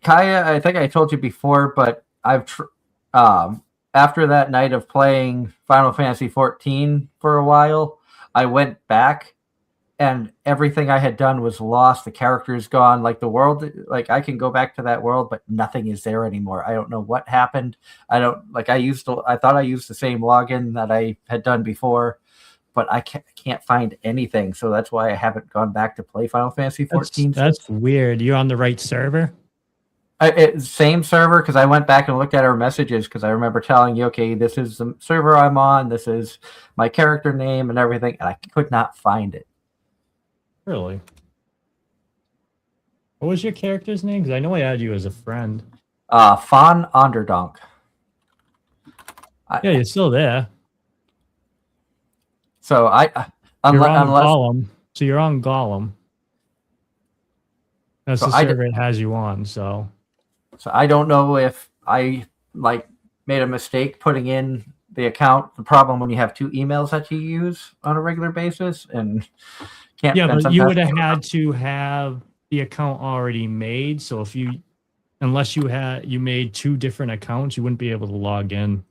Kaya, I think I told you before, but after that night of playing Final Fantasy 14 for a while, I went back and everything I had done was lost. The character is gone. Like the world, like I can go back to that world, but nothing is there anymore. I don't know what happened. I thought I used the same login that I had done before, but I can't find anything. So that's why I haven't gone back to play Final Fantasy 14. That's weird. You're on the right server? Same server, because I went back and looked at our messages, because I remember telling you, okay, this is the server I'm on. This is my character name and everything, and I could not find it. Really? What was your character's name? Because I know I added you as a friend. Fawn Onderdonk. Yeah, you're still there. So You're on Gollum. So you're on Gollum. That's the server it has you on. So I don't know if I made a mistake putting in the account. The problem when you have two emails that you use on a regular basis and can't. Yeah, but you would have had to have the account already made. So unless you made two different accounts, you wouldn't be able to log in.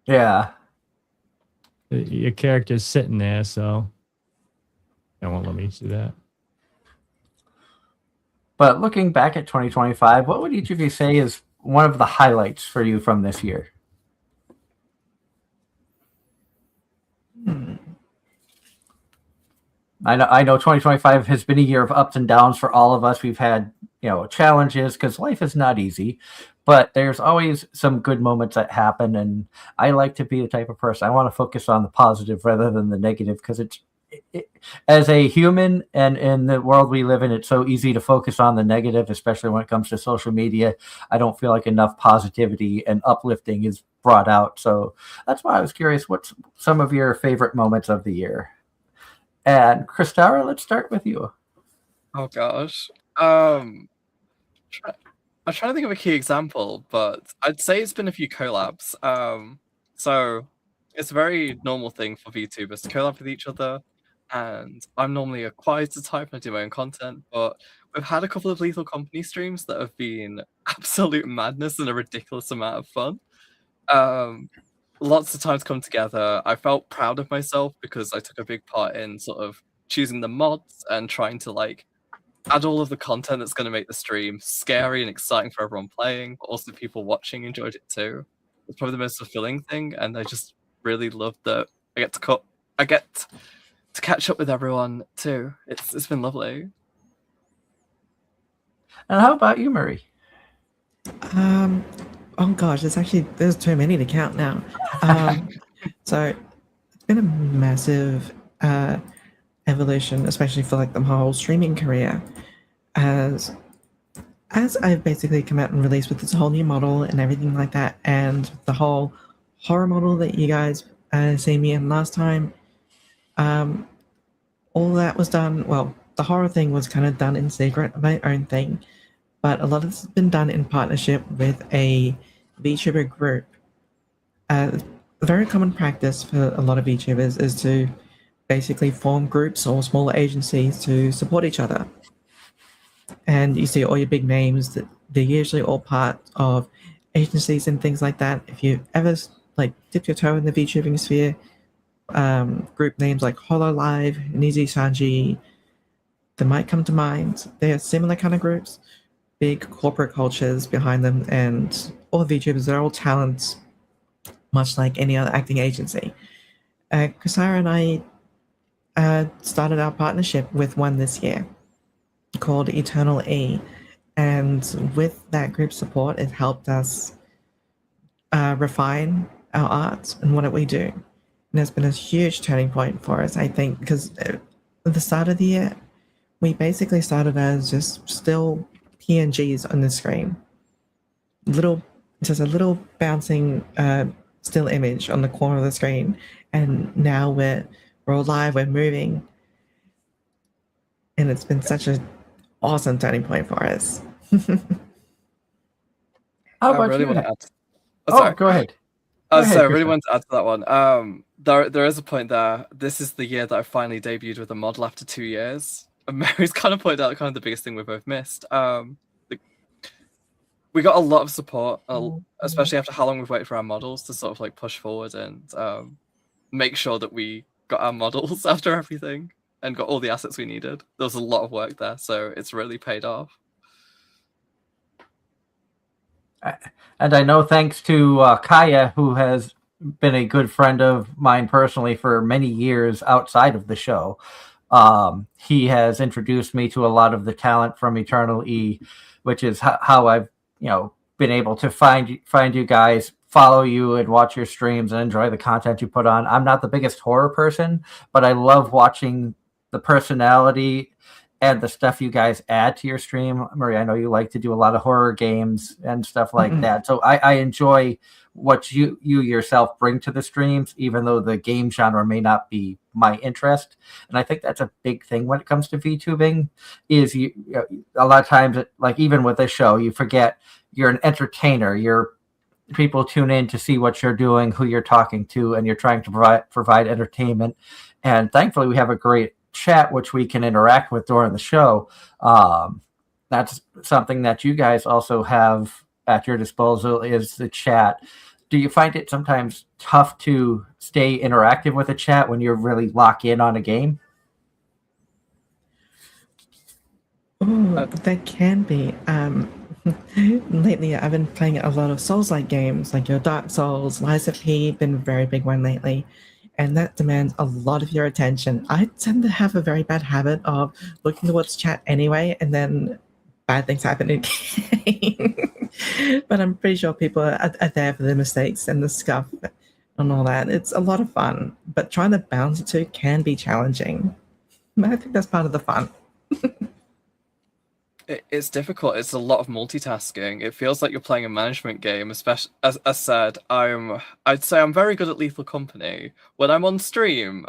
Yeah. Your character's sitting there, so it won't let me see that. But looking back at 2025, what would each of you say is one of the highlights for you from this year? I know 2025 has been a year of ups and downs for all of us. We've had, challenges because life is not easy, but there's always some good moments that happen. And I like to be the type of person, I want to focus on the positive rather than the negative, because as a human and in the world we live in, it's so easy to focus on the negative, especially when it comes to social media. I don't feel like enough positivity and uplifting is brought out. So that's why I was curious, what's some of your favorite moments of the year? And Kristara, let's start with you. Oh gosh. I'm trying to think of a key example, but I'd say it's been a few collabs. So it's a very normal thing for VTubers to collab with each other. And I'm normally a quieter type and I do my own content, but we've had a couple of Lethal Company streams that have been absolute madness and a ridiculous amount of fun. Lots of times come together. I felt proud of myself because I took a big part in sort of choosing the mods and trying to add all of the content that's going to make the stream scary and exciting for everyone playing, but also people watching enjoyed it too. It's probably the most fulfilling thing, and I just really love that I get to catch up with everyone too. It's been lovely. And how about you, Marie? Oh gosh, there's too many to count now. So it's been a massive evolution, especially for the whole streaming career, as as I've basically come out and released with this whole new model and everything like that, and the whole horror model that you guys see me in last time, all that was done. Well, the horror thing was kind of done in secret, my own thing, but a lot of this has been done in partnership with a VTuber group. A very common practice for a lot of VTubers is to basically form groups or smaller agencies to support each other. And you see all your big names that they're usually all part of agencies and things like that. If you ever like dip your toe in the VTubing sphere, group names like HoloLive, Nizi Sanji, they might come to mind. They are similar kind of groups, big corporate cultures behind them, and all VTubers are all talents, much like any other acting agency. Kusara and I started our partnership with one this year called Eternal E, and with that group support, it helped us refine our art and what we do. And it's been a huge turning point for us, I think, because at the start of the year, we basically started as just still PNGs on the screen. Just a little bouncing still image on the corner of the screen. And now we're all live, we're moving. And it's been such an awesome turning point for us. How I about really you? want to add. Oh, Sorry. go ahead. Go ahead, So I really Krishna. want to add to that one. There is a point there. This is the year that I finally debuted with a model after 2 years. And Mary's kind of pointed out kind of the biggest thing we both missed. We got a lot of support, especially after how long we've waited for our models to sort of like push forward and make sure that we got our models after everything and got all the assets we needed. There was a lot of work there, so it's really paid off. And I know thanks to Kaya, who has been a good friend of mine personally for many years outside of the show. He has introduced me to a lot of the talent from Eternal E, which is how I've been able to find you guys, follow you, and watch your streams and enjoy the content you put on. I'm not the biggest horror person, but I love watching the personality and the stuff you guys add to your stream. Marie, I know you like to do a lot of horror games and stuff like that. So I enjoy what you yourself bring to the streams, even though the game genre may not be my interest. And I think that's a big thing when it comes to VTubing is a lot of times, like even with this show, you forget you're an entertainer. People tune in to see what you're doing, who you're talking to, and you're trying to provide entertainment. And thankfully we have a great chat which we can interact with during the show. That's something that you guys also have at your disposal is the chat. Do you find it sometimes tough to stay interactive with a chat when you're really locked in on a game? Oh, that can be. Lately, I've been playing a lot of Souls-like games, like your Dark Souls, Lies of P, been a very big one lately, and that demands a lot of your attention. I tend to have a very bad habit of looking towards chat anyway, and then bad things happen in game. But I'm pretty sure people are there for the mistakes and the scuff and all that. It's a lot of fun, but trying to balance the two can be challenging. But I think that's part of the fun. It's difficult. It's a lot of multitasking. It feels like you're playing a management game, especially as I said, I'd say I'm very good at Lethal Company. When I'm on stream,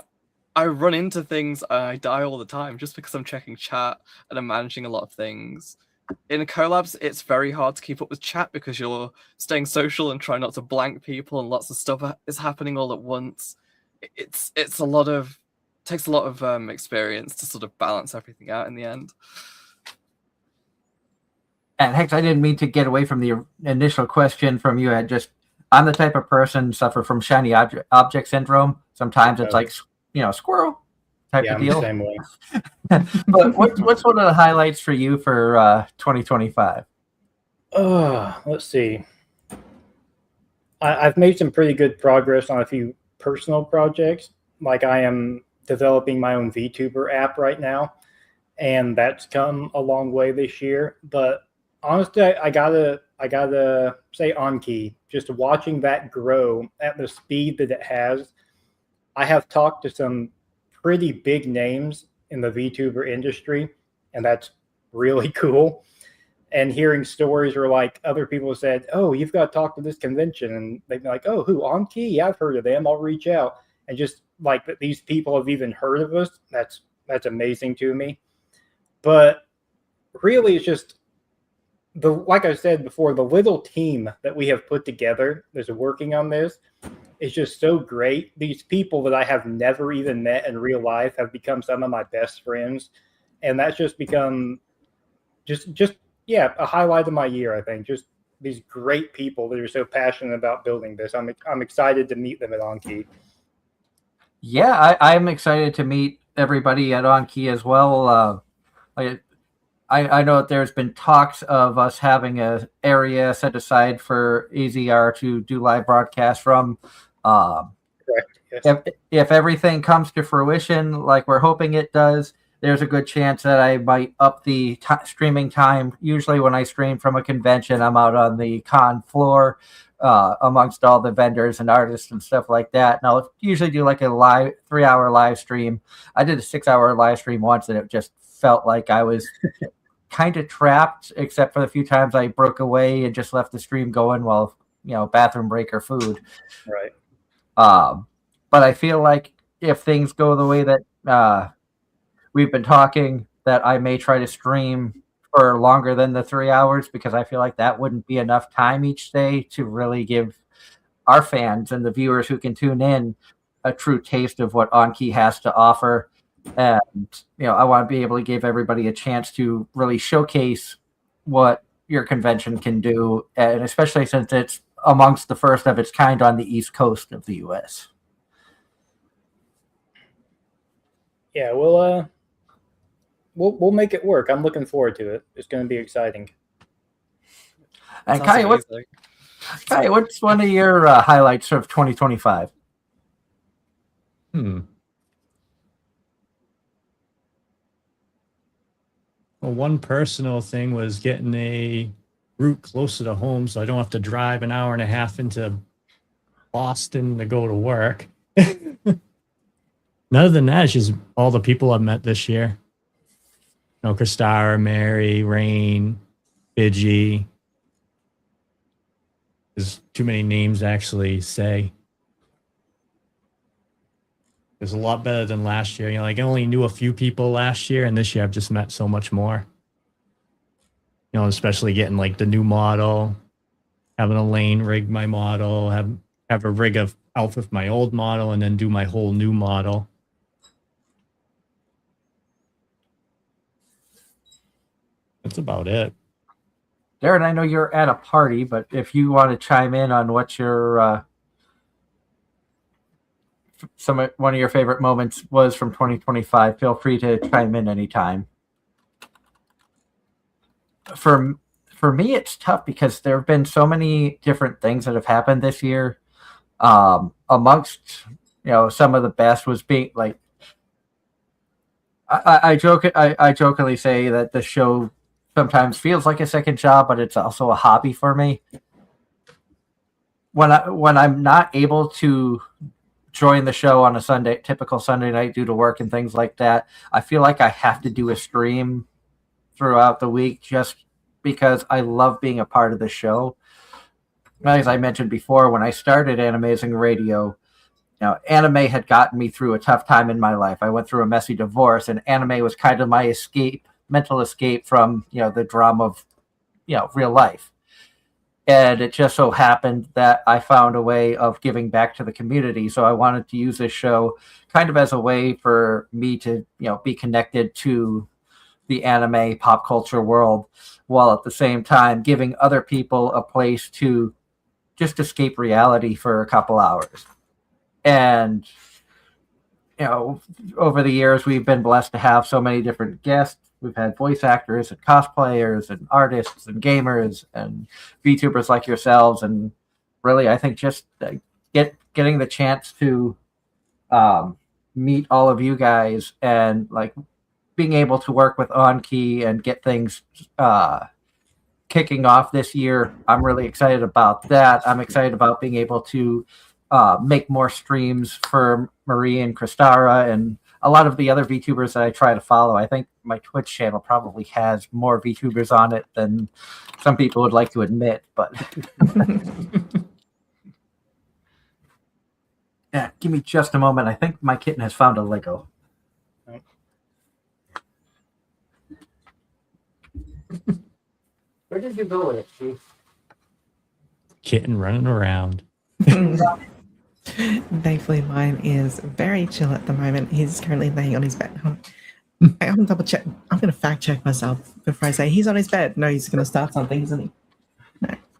I run into things and I die all the time just because I'm checking chat and I'm managing a lot of things. In collabs, it's very hard to keep up with chat because you're staying social and trying not to blank people, and lots of stuff is happening all at once. It's a lot of takes a lot of experience to sort of balance everything out in the end. And Hex, I didn't mean to get away from the initial question from you. I'm the type of person suffer from shiny object syndrome. Sometimes it's like, squirrel type of deal. Same way. But what's one of the highlights for you for 2025? Let's see. I've made some pretty good progress on a few personal projects. Like I am developing my own VTuber app right now, and that's come a long way this year. But honestly, I gotta say Anki, just watching that grow at the speed that it has. I have talked to some pretty big names in the VTuber industry, and that's really cool. and hearing stories where like other people said, "Oh, you've got to talk to this convention," and they'd be like, "Oh, who? Anki? Yeah, I've heard of them. I'll reach out." And just like that, these people have even heard of us. That's amazing to me. But really, it's just like I said before, the little team that we have put together that's working on this is just so great. These people that I have never even met in real life have become some of my best friends, and that's just become just yeah, a highlight of my year. I think just these great people that are so passionate about building this. I'm excited to meet them at Anki. Yeah, I'm excited to meet everybody at Anki as well. I know that there's been talks of us having an area set aside for AZR to do live broadcasts from. Correct. Yes. If everything comes to fruition like we're hoping it does, there's a good chance that I might up the streaming time. Usually when I stream from a convention, I'm out on the con floor amongst all the vendors and artists and stuff like that. And I'll usually do like a 3-hour live stream. I did a 6-hour live stream once, and it just felt like I was kind of trapped, except for the few times I broke away and just left the stream going while, bathroom break or food. Right. But I feel like if things go the way that we've been talking, that I may try to stream for longer than the 3 hours, because I feel like that wouldn't be enough time each day to really give our fans and the viewers who can tune in a true taste of what Anki has to offer. And, I want to be able to give everybody a chance to really showcase what your convention can do, and especially since it's amongst the first of its kind on the East Coast of the U.S. Yeah, we'll make it work. I'm looking forward to it. It's going to be exciting. And Sounds Kai, what's one of your highlights of 2025? Well, one personal thing was getting a route closer to home so I don't have to drive an hour and a half into Boston to go to work. Other than that, it's just all the people I've met this year. Kristara, Mary, Rain, Fidji. There's too many names to actually say. It was a lot better than last year. I only knew a few people last year, and this year I've just met so much more. Especially getting like the new model, having a lane rig my model, have a rig out with my old model, and then do my whole new model. That's about it. Darren, I know you're at a party, but if you want to chime in on what your one of your favorite moments was from 2025, feel free to chime in anytime. For me, it's tough because there have been so many different things that have happened this year. Amongst some of the best was being like I jokingly say that the show sometimes feels like a second job, but it's also a hobby for me. When I'm not able to join the show on a typical Sunday night due to work and things like that, I feel like I have to do a stream throughout the week just because I love being a part of the show. As I mentioned before, when I started Anime-Zing Radio, anime had gotten me through a tough time in my life. I went through a messy divorce, and anime was kind of my mental escape from the drama of real life. And it just so happened that I found a way of giving back to the community. So I wanted to use this show kind of as a way for me to be connected to the anime pop culture world, while at the same time giving other people a place to just escape reality for a couple hours. And over the years, we've been blessed to have so many different guests. We've had voice actors and cosplayers and artists and gamers and VTubers like yourselves. And really, I think just getting the chance to meet all of you guys and like being able to work with Anki and get things kicking off this year, I'm really excited about that. I'm excited about being able to make more streams for Marie and Kristara and a lot of the other VTubers that I try to follow, I think my Twitch channel probably has more VTubers on it than some people would like to admit. But yeah, give me just a moment. I think my kitten has found a Lego. Where did you go with it, Chief? Kitten running around. Thankfully, mine is very chill at the moment. He's currently laying on his bed. I'm gonna double check. I'm gonna fact check myself before I say he's on his bed. No, he's gonna start something, isn't he?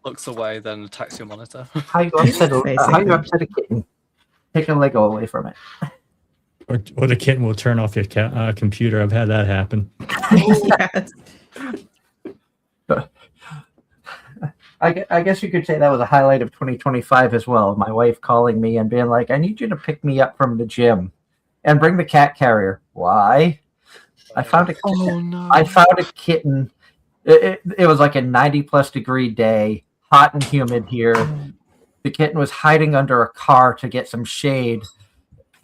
Looks away, then attacks your monitor. How you upset a kitten? Take a Lego away from it. Or the kitten will turn off your computer. I've had that happen. Yes. I guess you could say that was a highlight of 2025 as well. My wife calling me and being like, I need you to pick me up from the gym and bring the cat carrier. Why? I found a kitten. Oh no! I found a kitten. It was like a 90+ degree day, hot and humid here. The kitten was hiding under a car to get some shade,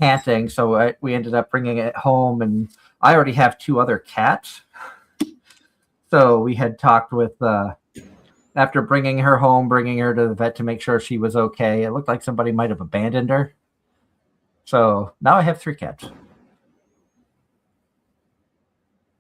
panting. So we ended up bringing it home, and I already have 2 other cats. So we had talked with, after bringing her home, bringing her to the vet to make sure she was okay. It looked like somebody might have abandoned her. So now I have 3 cats.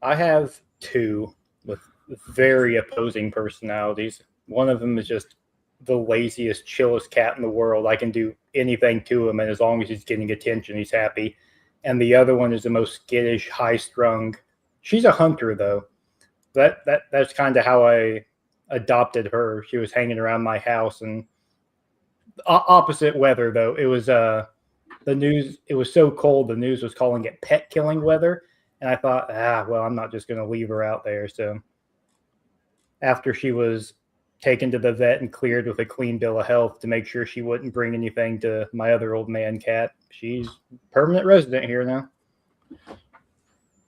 I have 2 with very opposing personalities. One of them is just the laziest, chillest cat in the world. I can do anything to him, and as long as he's getting attention, he's happy. And the other one is the most skittish, high-strung. She's a hunter, though. That's kind of how I adopted her. She was hanging around my house, and opposite weather, though. It was the news. It was so cold, the news was calling it pet killing weather. And I thought, well, I'm not just going to leave her out there. So after she was taken to the vet and cleared with a clean bill of health to make sure she wouldn't bring anything to my other old man cat, she's permanent resident here now.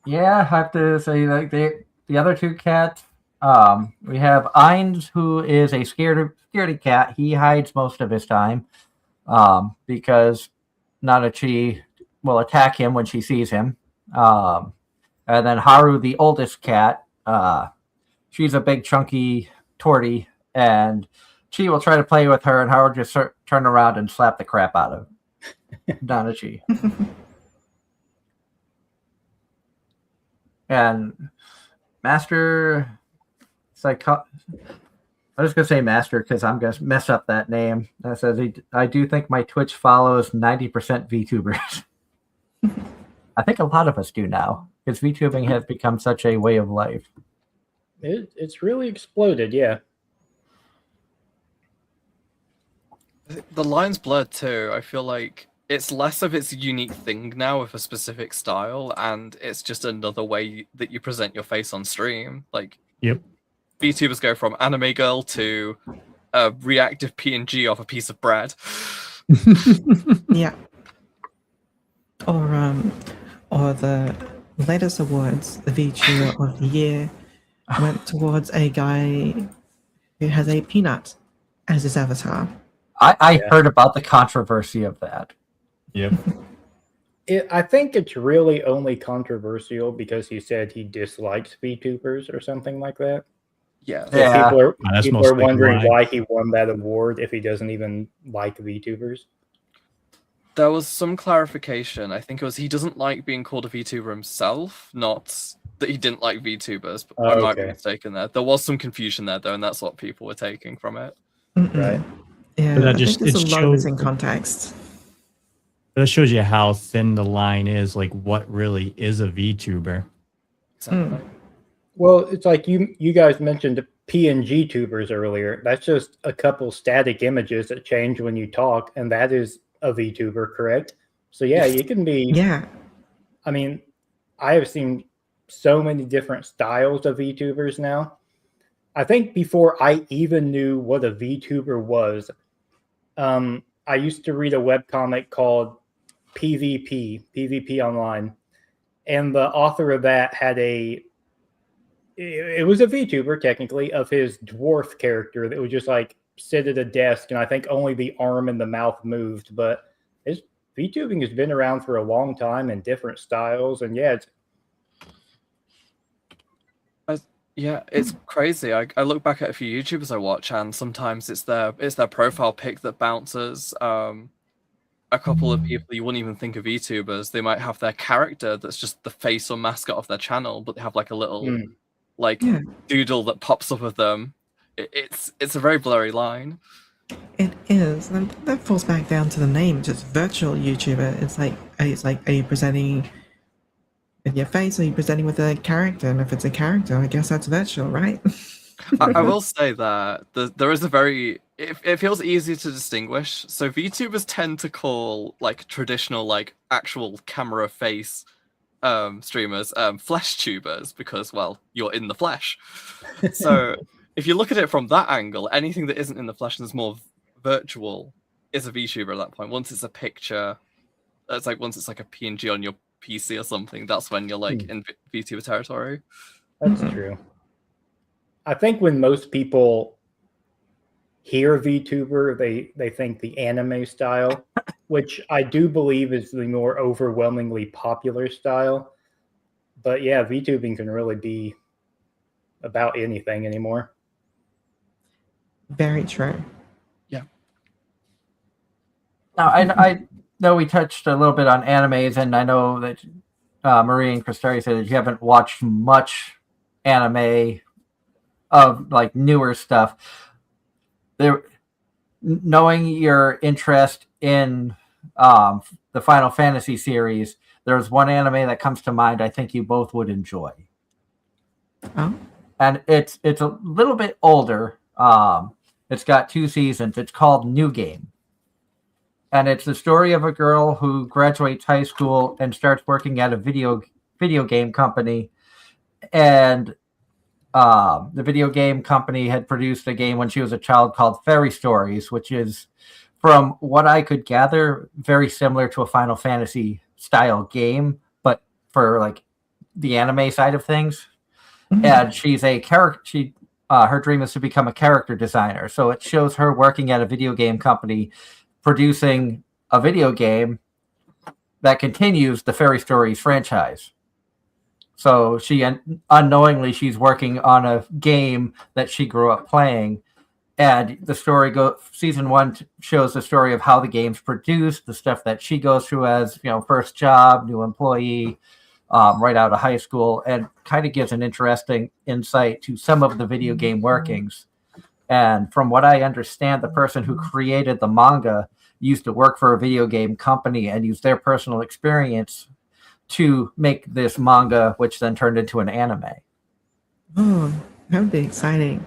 Yeah, I have to say, like, the other 2 cats, we have Ainz, who is a scaredy cat. He hides most of his time because Nanachi will attack him when she sees him. And then Haru, the oldest cat, she's a big chunky tortie, and she will try to play with her, and Haru just turn around and slap the crap out of Nanachi. And Master I'm just gonna say Master because I'm gonna mess up that name. That says I do think my Twitch follows 90% VTubers. I think a lot of us do now because VTubing has become such a way of life. It's really exploded, yeah. The line's blurred too. I feel like it's less of its unique thing now with a specific style, and it's just another way that you present your face on stream. Like, Yep. VTubers go from anime girl to a reactive PNG off a piece of bread. Yeah. Or the latest awards, the VTuber of the year, went towards a guy who has a peanut as his avatar. I heard about the controversy of that. Yep. I think it's really only controversial because he said he dislikes VTubers or something like that. Yeah. So Yeah. people are wondering why he won that award if he doesn't even like VTubers. There was some clarification. I think it was he doesn't like being called a VTuber himself, not that he didn't like VTubers. But I might be mistaken there. There was some confusion there, though, and that's what people were taking from it. Right. Yeah, But I think there's a lot of missing context. That shows you how thin the line is, like what really is a VTuber. Exactly. Well, it's like you guys mentioned PNG tubers earlier. That's just a couple static images that change when you talk, and that is a VTuber, correct? So yeah, you can be. Yeah. I mean, I have seen so many different styles of VTubers now. I think before I even knew what a VTuber was, I used to read a webcomic called PvP Online, and the author of that had it was a VTuber technically of his dwarf character that would just like sit at a desk, and I think only the arm and the mouth moved, but it's VTubing has been around for a long time in different styles, and yeah, it's crazy. I look back at a few YouTubers I watch, and sometimes it's their profile pic that bounces. A couple of people you wouldn't even think of VTubers. They might have their character that's just the face or mascot of their channel, but they have like a little Yeah. doodle that pops up of them. It's a very blurry line. It is, and that falls back down to the name, just virtual YouTuber. It's like, are you presenting with your face, or are you presenting with a character? And if it's a character, I guess that's virtual, right? I will say that there is a very it feels easy to distinguish. So VTubers tend to call like traditional like actual camera face streamers flesh tubers because well you're in the flesh. So if you look at it from that angle, anything that isn't in the flesh and is more virtual is a VTuber at that point. Once it's a picture, it's like once it's like a PNG on your PC or something, that's when you're like in VTuber territory. that's true. I think when most people hear VTuber, they think the anime style, which I do believe is the more overwhelmingly popular style. But yeah, VTubing can really be about anything anymore. Very true. Now, I know we touched a little bit on animes, and I know that Marie and Christari said that you haven't watched much anime of like newer stuff. Knowing your interest in the Final Fantasy series, there's one anime that comes to mind I think you both would enjoy. Oh, And it's a little bit older. It's got 2 seasons. It's called New Game. And it's the story of a girl who graduates high school and starts working at a video game company. And the video game company had produced a game when she was a child called Fairy Stories, which is, from what I could gather, very similar to a Final Fantasy style game, but for like the anime side of things. And she's a character. Her dream is to become a character designer. So it shows her working at a video game company, producing a video game that continues the Fairy Stories franchise. So she unknowingly she's working on a game that she grew up playing, and the story season 1 shows the story of how the game's produced, the stuff that she goes through as first job, new employee, right out of high school, and kind of gives an interesting insight to some of the video game workings. And from what I understand, the person who created the manga used to work for a video game company and used their personal experience to make this manga, which then turned into an anime. Oh, that would be exciting.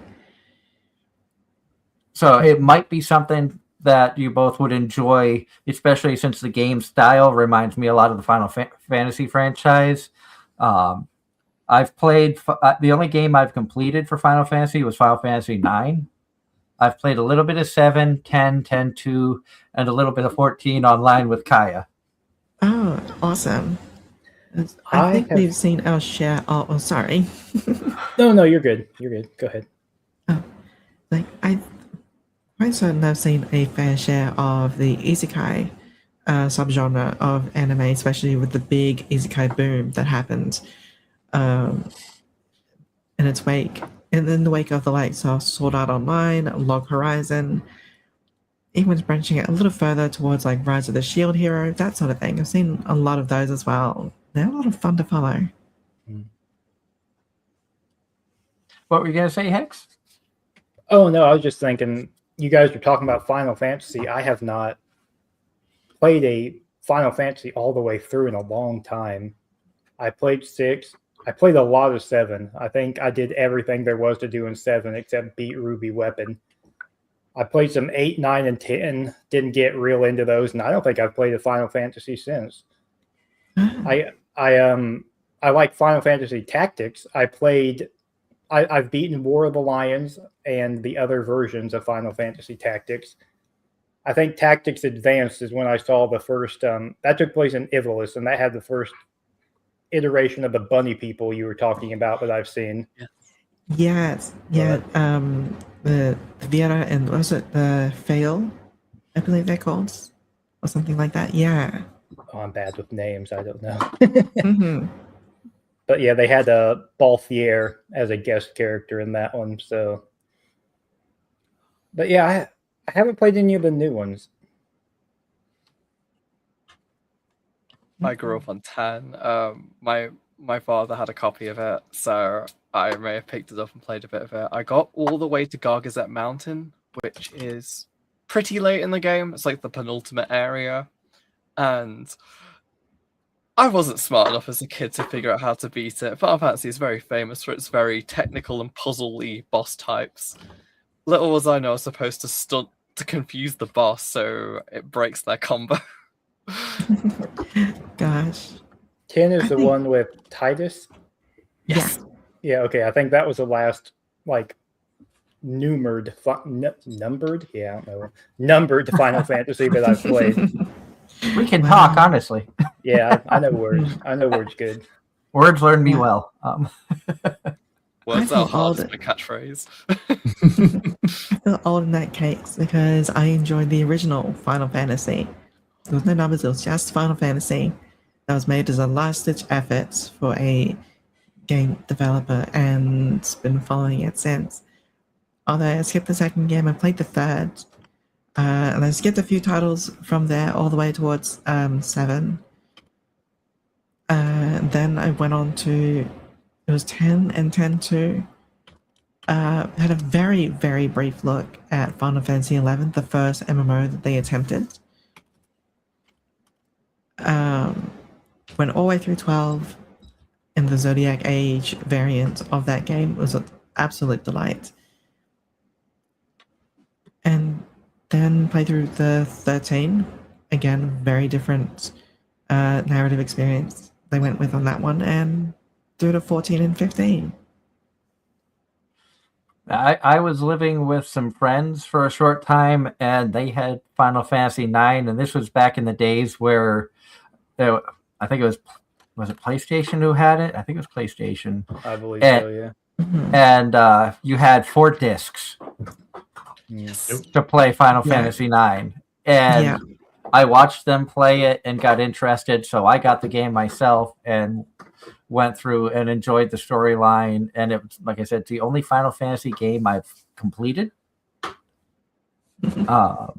So it might be something that you both would enjoy, especially since the game style reminds me a lot of the Final Fantasy franchise. I've played the only game I've completed for Final Fantasy was Final Fantasy 9. I've played a little bit of 7, 10, 10-2, and a little bit of 14 online with Kaya. Oh, awesome. I think we've seen our share. Oh, sorry. No, you're good. You're good. Go ahead. Like I'm quite certain I've seen a fair share of the isekai subgenre of anime, especially with the big isekai boom that happened in its wake. And in the wake of the likes of Sword Art Online, Log Horizon, even branching it a little further towards like Rise of the Shield Hero, that sort of thing. I've seen a lot of those as well. They're a lot of fun to follow. What were you going to say, Hex? Oh, no, I was just thinking, you guys were talking about Final Fantasy. I have not played a Final Fantasy all the way through in a long time. I played 6. I played a lot of 7. I think I did everything there was to do in 7 except beat Ruby Weapon. I played some 8, 9, and 10. Didn't get real into those, and I don't think I've played a Final Fantasy since. I like Final Fantasy Tactics. I've beaten War of the Lions and the other versions of Final Fantasy Tactics. I think Tactics Advanced is when I saw the first that took place in Ivalice, and that had the first iteration of the bunny people you were talking about that I've seen. Yes, yeah. The Viera and was it the Fail? I believe they're called. or something like that. Yeah. Oh, I'm bad with names. I don't know. Hmm. But yeah, they had Balthier as a guest character in that one. So, but yeah, I haven't played any of the new ones. I grew up on 10. My father had a copy of it, so I may have picked it up and played a bit of it. I got all the way to Gargazette Mountain, which is pretty late in the game. It's like the penultimate area, and I wasn't smart enough as a kid to figure out how to beat it. Final Fantasy is very famous for its very technical and puzzly boss types. Little was I know I was supposed to stunt to confuse the boss so it breaks their combo. Gosh. 10 is I the think- one with Titus. Yes. Yeah, okay. I think that was the last like numbered. Yeah, I don't know. Numbered Final Fantasy that I've played. We can Wow. talk honestly. Yeah, I know words. I know words good. Words learn me Yeah. well. Words feel are hard as old. my catchphrase. I feel old in that case because I enjoyed the original Final Fantasy. There was no numbers, it was just Final Fantasy that was made as a last ditch effort for a game developer and been following it since. Although I skipped the second game, I played the third. And I skipped a few titles from there all the way towards 7. Then I went on to, it was 10 and 10-2. Had a very, very brief look at Final Fantasy XI, the first MMO that they attempted. Went all the way through 12, and the Zodiac Age variant of that game was an absolute delight. And then played through the 13. Again, very different narrative experience they went with on that one, and through to 14 and 15. I was living with some friends for a short time, and they had Final Fantasy IX, and this was back in the days where I think it was it PlayStation who had it? I think it was PlayStation. I believe And- so, yeah. Mhm. And you had 4 discs Yes. to play Final Yeah. Fantasy IX. And Yeah. I watched them play it and got interested, so I got the game myself and went through and enjoyed the storyline. And it was, like I said, it's the only Final Fantasy game I've completed. 10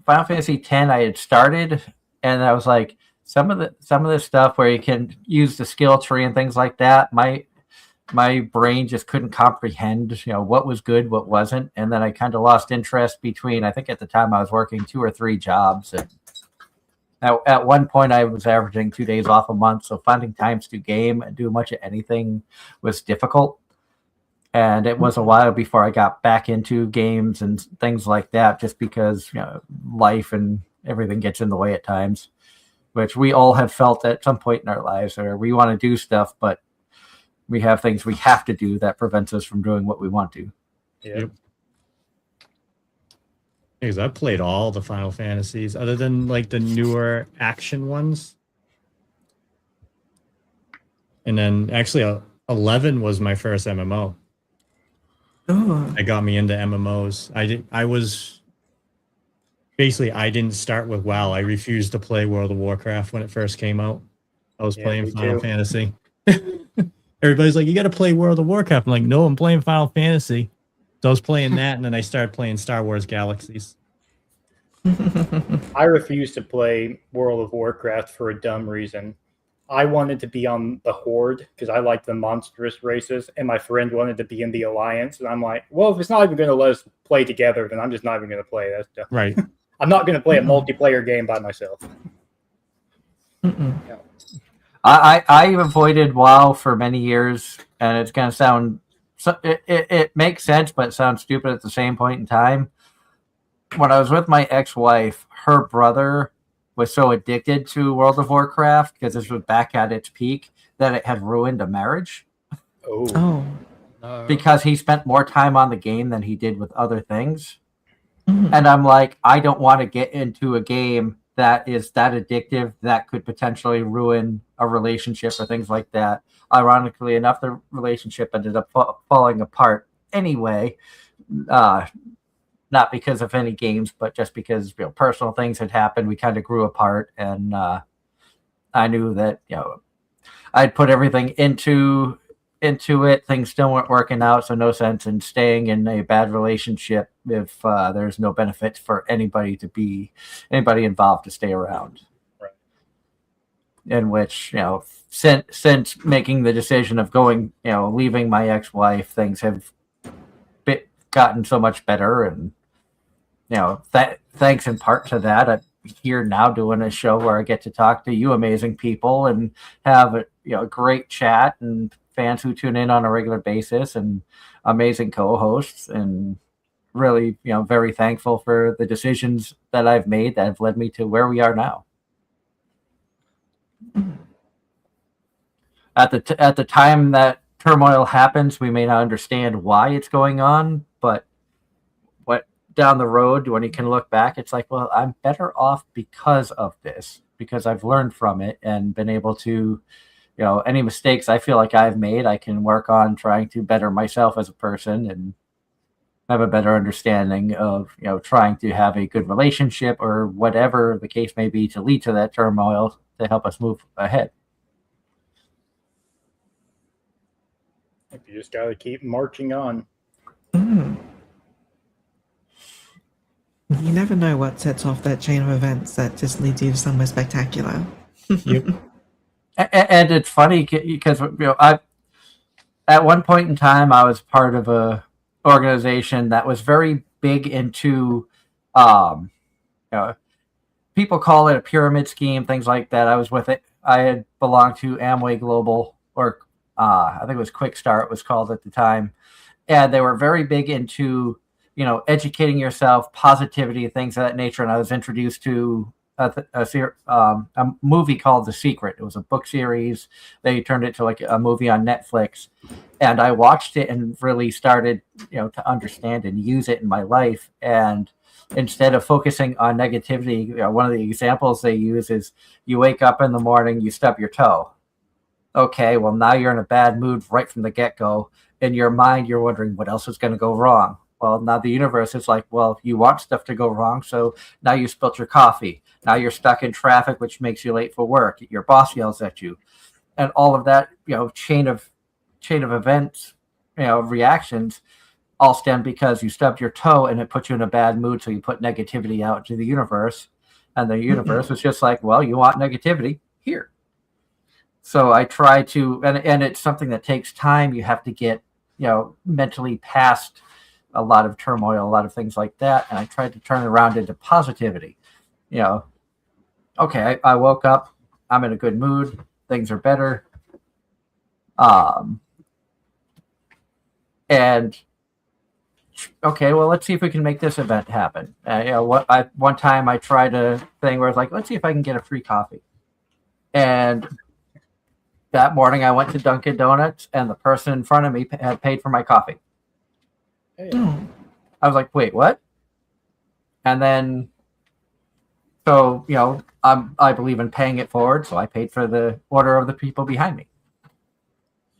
Final Fantasy 10 I had started, and I was like, some of the stuff where you can use the skill tree and things like that, my brain just couldn't comprehend, what was good, what wasn't. And then I kind of lost interest between, I think at the time I was working 2 or 3 jobs. And at one point I was averaging 2 days off a month. So finding times to game and do much of anything was difficult. And it was a while before I got back into games and things like that, just because, life and everything gets in the way at times, which we all have felt at some point in our lives, where we want to do stuff, but we have things we have to do that prevents us from doing what we want to. Yeah. Yep. Because I've played all the Final Fantasies, other than like the newer action ones. And then actually 11 was my first MMO. Oh, That got me into MMOs. I didn't start with WoW. I refused to play World of Warcraft when it first came out. I was Yeah, playing me Final too. Fantasy. Everybody's like, you got to play World of Warcraft. I'm like, no, I'm playing Final Fantasy. So I was playing that, and then I started playing Star Wars Galaxies. I refused to play World of Warcraft for a dumb reason. I wanted to be on the Horde because I like the monstrous races, and my friend wanted to be in the Alliance. And I'm like, well, if it's not even going to let us play together, then I'm just not even going to play that stuff. Right. I'm not going to play a multiplayer game by myself. mm-mm. I avoided WoW for many years, and it's going to sound, it makes sense, but it sounds stupid at the same point in time. When I was with my ex-wife, her brother was so addicted to World of Warcraft, because this was back at its peak, that it had ruined a marriage, Oh, Oh. No. because he spent more time on the game than he did with other things. Mhm. And I'm like, I don't want to get into a game that is that addictive that could potentially ruin a relationship or things like that. Ironically enough, the relationship ended up falling apart anyway. not because of any games, but just because personal things had happened. We kind of grew apart, and I knew that I'd put everything into it. Things still weren't working out, so no sense in staying in a bad relationship if there's no benefit for anybody involved to stay around. Right. In which since making the decision of going, leaving my ex-wife, things have gotten so much better, and thanks in part to that, I'm here now doing a show where I get to talk to you amazing people and have a great chat, and fans who tune in on a regular basis, and amazing co-hosts, and really very thankful for the decisions that I've made that have led me to where we are now. At the time that turmoil happens, we may not understand why it's going on, but down the road, when you can look back, it's like, well, I'm better off because of this, because I've learned from it and been able to, any mistakes I feel like I've made, I can work on trying to better myself as a person and have a better understanding of, trying to have a good relationship or whatever the case may be to lead to that turmoil to help us move ahead. You just got to keep marching on. You never know what sets off that chain of events that just leads you to somewhere spectacular. Yep. And it's funny because I at one point in time I was part of a organization that was very big into people call it a pyramid scheme, things like that. I was with it. I had belonged to Amway Global, or I think it was Quick Start was called at the time, and they were very big into educating yourself, positivity, things of that nature. And I was introduced to a movie called The Secret. It was a book series. They turned it to like a movie on Netflix, and I watched it and really started, to understand and use it in my life. And instead of focusing on negativity, one of the examples they use is you wake up in the morning, you stub your toe. Okay, well, now you're in a bad mood right from the get-go. In your mind, you're wondering what else is going to go wrong. Well, now the universe is like, well, you want stuff to go wrong, so now you spilt your coffee. Now you're stuck in traffic, which makes you late for work. Your boss yells at you. And all of that, chain of events, reactions all stem because you stubbed your toe and it put you in a bad mood, so you put negativity out to the universe. And the universe was just like, well, you want negativity? Here. So I try to, and it's something that takes time. You have to get, mentally past a lot of turmoil, a lot of things like that. And I tried to turn it around into positivity. Okay, I woke up, I'm in a good mood, things are better. And okay, well, let's see if we can make this event happen. One time I tried a thing where I was like, let's see if I can get a free coffee. And that morning I went to Dunkin' Donuts, and the person in front of me had paid for my coffee. Hey. I was like, wait, what? And then, so, I believe in paying it forward, so I paid for the order of the people behind me.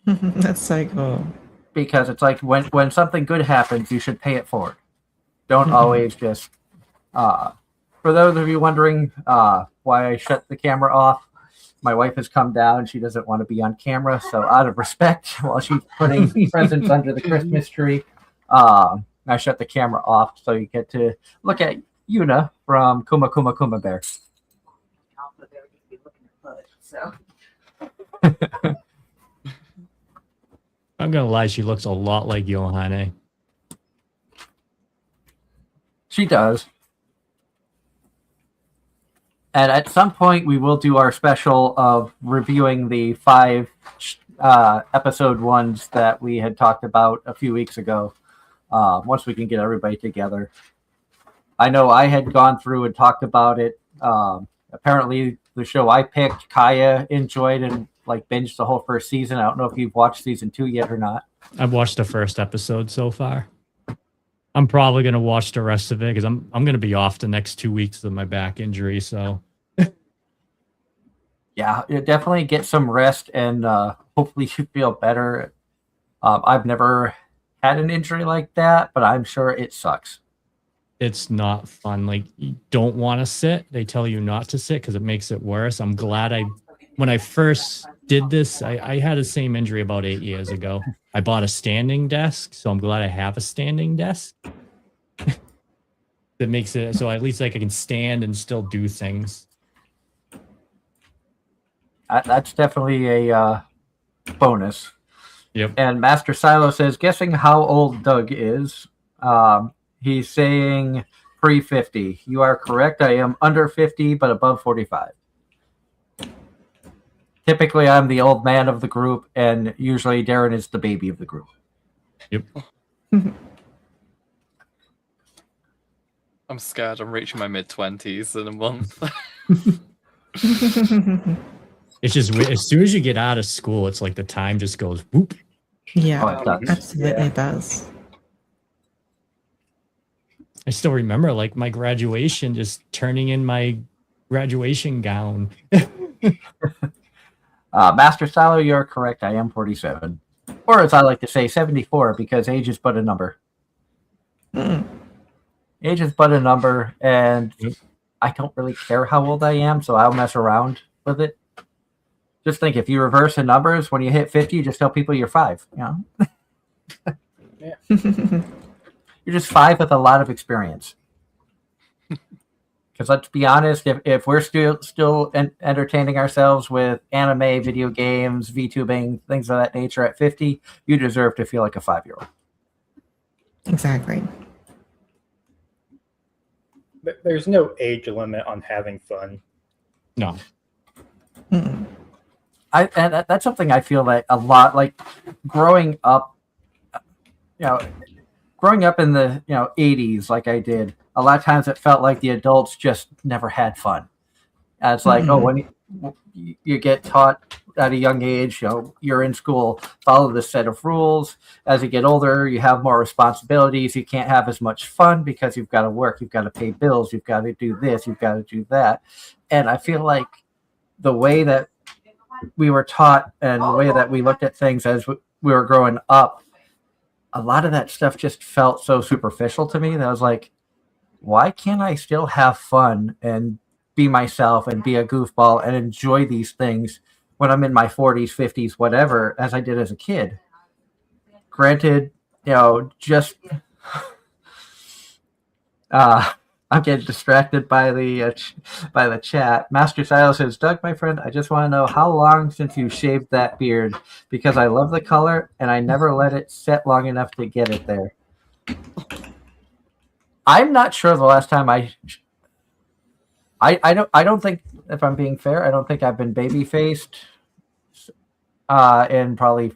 That's so cool. Because it's like when something good happens, you should pay it forward. Don't always just, for those of you wondering why I shut the camera off, my wife has come down. She doesn't want to be on camera, so out of respect, while she's putting presents under the Christmas tree, I shut the camera off so you get to look at Yuna from Kuma Kuma Kuma Bear. Also, they would just be looking at footage, so. I'm gonna lie, she looks a lot like Johanne. She does. And at some point, we will do our special of reviewing the 5 episode ones that we had talked about a few weeks ago, once we can get everybody together. I know I had gone through and talked about it. Apparently, the show I picked, Kaya enjoyed and binged the whole first season. I don't know if you've watched season 2 yet or not. I've watched the first episode so far. I'm probably gonna watch the rest of it because I'm gonna be off the next 2 weeks of my back injury. So yeah, definitely get some rest and hopefully you feel better. I've never had an injury like that, but I'm sure it sucks. it's not fun. Like, you don't want to sit. They tell you not to sit because it makes it worse. I'm glad when I first did this, I had the same injury about 8 years ago. I bought a standing desk, so I'm glad I have a standing desk. That makes it so at least like I can stand and still do things. That's definitely a bonus. Yep. And Master Silo says, guessing how old Doug is. He's saying pre-50. You are correct. I am under 50, but above 45. Typically, I'm the old man of the group, and usually Darren is the baby of the group. Yep. I'm scared. I'm reaching my mid-20s in a month. It's just as soon as you get out of school, it's like the time just goes whoop. Yeah, Oh, it does. absolutely it does. I still remember like my graduation, just turning in my graduation gown. Master Silo, you're correct. I am 47. Or as I like to say, 74, because age is but a number. Mm. Age is but a number, and Yep. I don't really care how old I am, so I'll mess around with it. Just think, if you reverse the numbers, when you hit 50, you just tell people you're 5. You know? You're just 5 with a lot of experience. Because let's be honest, if we're still entertaining ourselves with anime, video games, VTubing, things of that nature at 50, you deserve to feel like a 5-year-old. Exactly. There's no age limit on having fun. No. Mm. And that's something I feel like a lot, like growing up, growing up in the 80s, like I did, a lot of times it felt like the adults just never had fun. And it's like, when you get taught at a young age, you're in school, follow this set of rules. As you get older, you have more responsibilities. You can't have as much fun because you've got to work, you've got to pay bills, you've got to do this, you've got to do that. And I feel like the way that we were taught and the way that we looked at things as we were growing up, a lot of that stuff just felt so superficial to me that I was like, why can't I still have fun and be myself and be a goofball and enjoy these things when I'm in my 40s, 50s, whatever, as I did as a kid? Granted, just I'm getting distracted by the chat. Master Silas says, Doug, my friend, I just want to know how long since you shaved that beard, because I love the color and I never let it set long enough to get it there. I'm not sure the last time I don't think, if I'm being fair, I don't think I've been baby faced in probably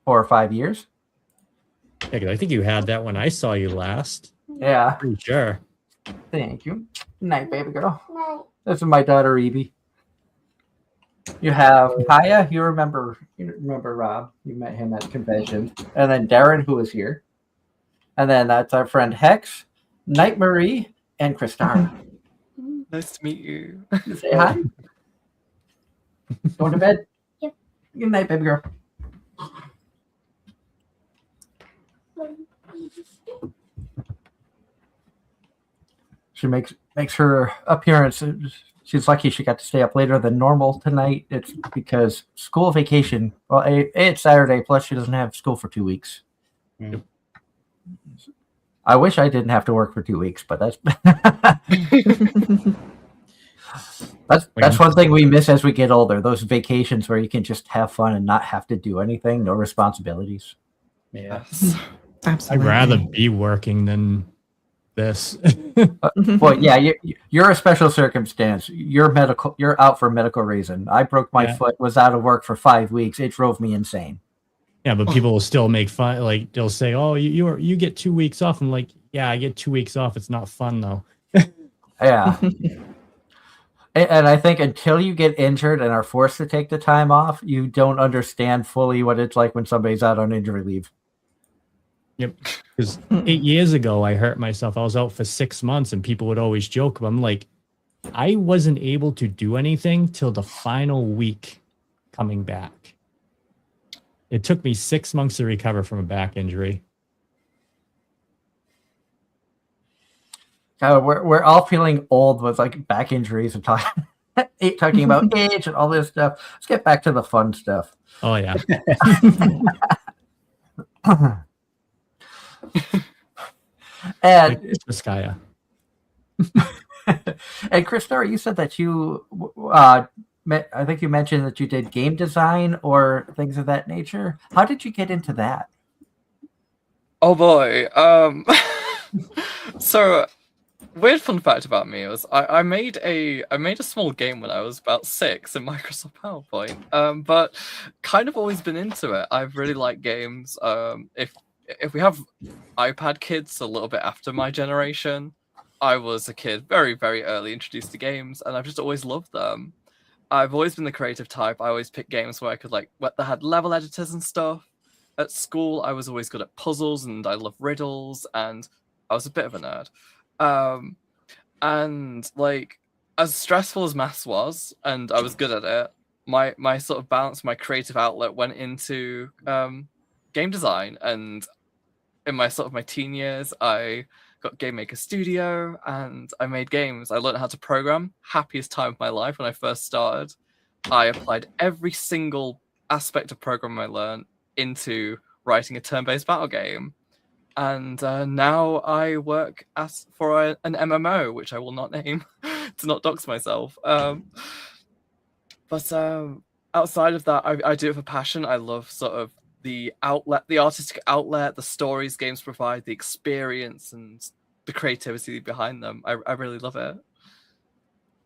4 or 5 years. Yeah, 'cause I think you had that when I saw you last. Yeah. Pretty sure. Thank you. Good night, baby girl. Night. This is my daughter Evie. You have Kaya. You remember Rob. You met him at convention. And then Darren, who was here. And then that's our friend Hex, Night Marie, and Kristara. Nice to meet you. Say hi. Going to bed? Yep. Good night, baby girl. She makes her appearance. She's lucky she got to stay up later than normal tonight. It's because school vacation. Well, it's Saturday, plus she doesn't have school for 2 weeks. Mm. I wish I didn't have to work for 2 weeks, but that's that's one thing we miss as we get older. Those vacations where you can just have fun and not have to do anything, no responsibilities. Yeah. Yes. Absolutely. I'd rather be working than this. Well, yeah, you're a special circumstance. You're out for a medical reason. I broke my foot, was out of work for 5 weeks. It drove me insane. Yeah, but people will still make fun. Like, they'll say, "Oh, you get 2 weeks off." I'm like, "Yeah, I get 2 weeks off. It's not fun though." Yeah. And I think until you get injured and are forced to take the time off, you don't understand fully what it's like when somebody's out on injury leave. Yep. Because 8 years ago, I hurt myself. I was out for 6 months, and people would always joke. But I'm like, I wasn't able to do anything till the final week coming back. It took me 6 months to recover from a back injury. we're all feeling old with like back injuries and talking about age and all this stuff. Let's get back to the fun stuff. Oh yeah. And Christmas Gaia. and Christopher, you said that you, I think you mentioned that you did game design or things of that nature. How did you get into that? Oh boy. So weird fun fact about me was I made a small game when I was about 6 in Microsoft PowerPoint. But kind of always been into it. I've really liked games. If we have iPad kids a little bit after my generation, I was a kid very, very early introduced to games, and I've just always loved them. I've always been the creative type. I always picked games where I could that had level editors and stuff. At school, I was always good at puzzles, and I love riddles, and I was a bit of a nerd. And like, as stressful as maths was, and I was good at it, my sort of balance, my creative outlet went into game design. And in my teen years, I got Game Maker Studio and I made games. I learned how to program. Happiest time of my life when I first started. I applied every single aspect of programming I learned into writing a turn-based battle game. And now I work for an MMO, which I will not name to not dox myself. But outside of that, I do have a passion. I love sort of the outlet, the artistic outlet, the stories games provide, the experience, and the creativity behind them. I really love it.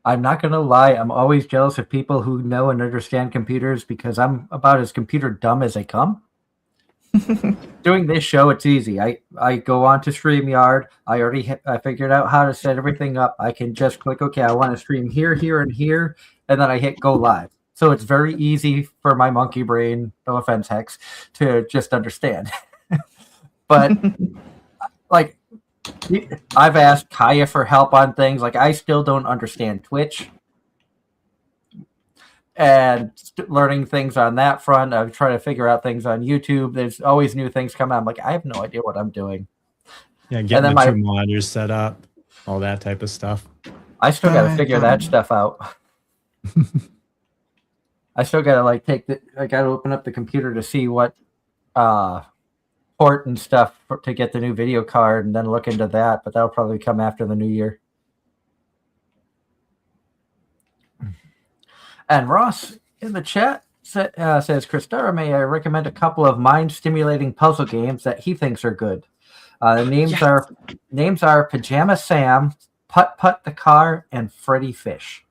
I'm not going to lie. I'm always jealous of people who know and understand computers because I'm about as computer dumb as they come. Doing this show, it's easy. I go on to StreamYard. I figured out how to set everything up. I can just click, okay, I want to stream here, here, and here, and then I hit go live. So it's very easy for my monkey brain, no offense, Hex, to just understand. But like, I've asked Kaya for help on things. Like, I still don't understand Twitch. And learning things on that front. I've tried to figure out things on YouTube. There's always new things coming out. I'm like, I have no idea what I'm doing. Yeah, getting the two monitors set up, all that type of stuff. I still got to figure that stuff out. I still got to I got to open up the computer to see what port and stuff to get the new video card and then look into that. But that'll probably come after the new year. And Ross in the chat says, Christara, may I recommend a couple of mind-stimulating puzzle games that he thinks are good. The names are Pajama Sam, Putt Putt the Car, and Freddy Fish.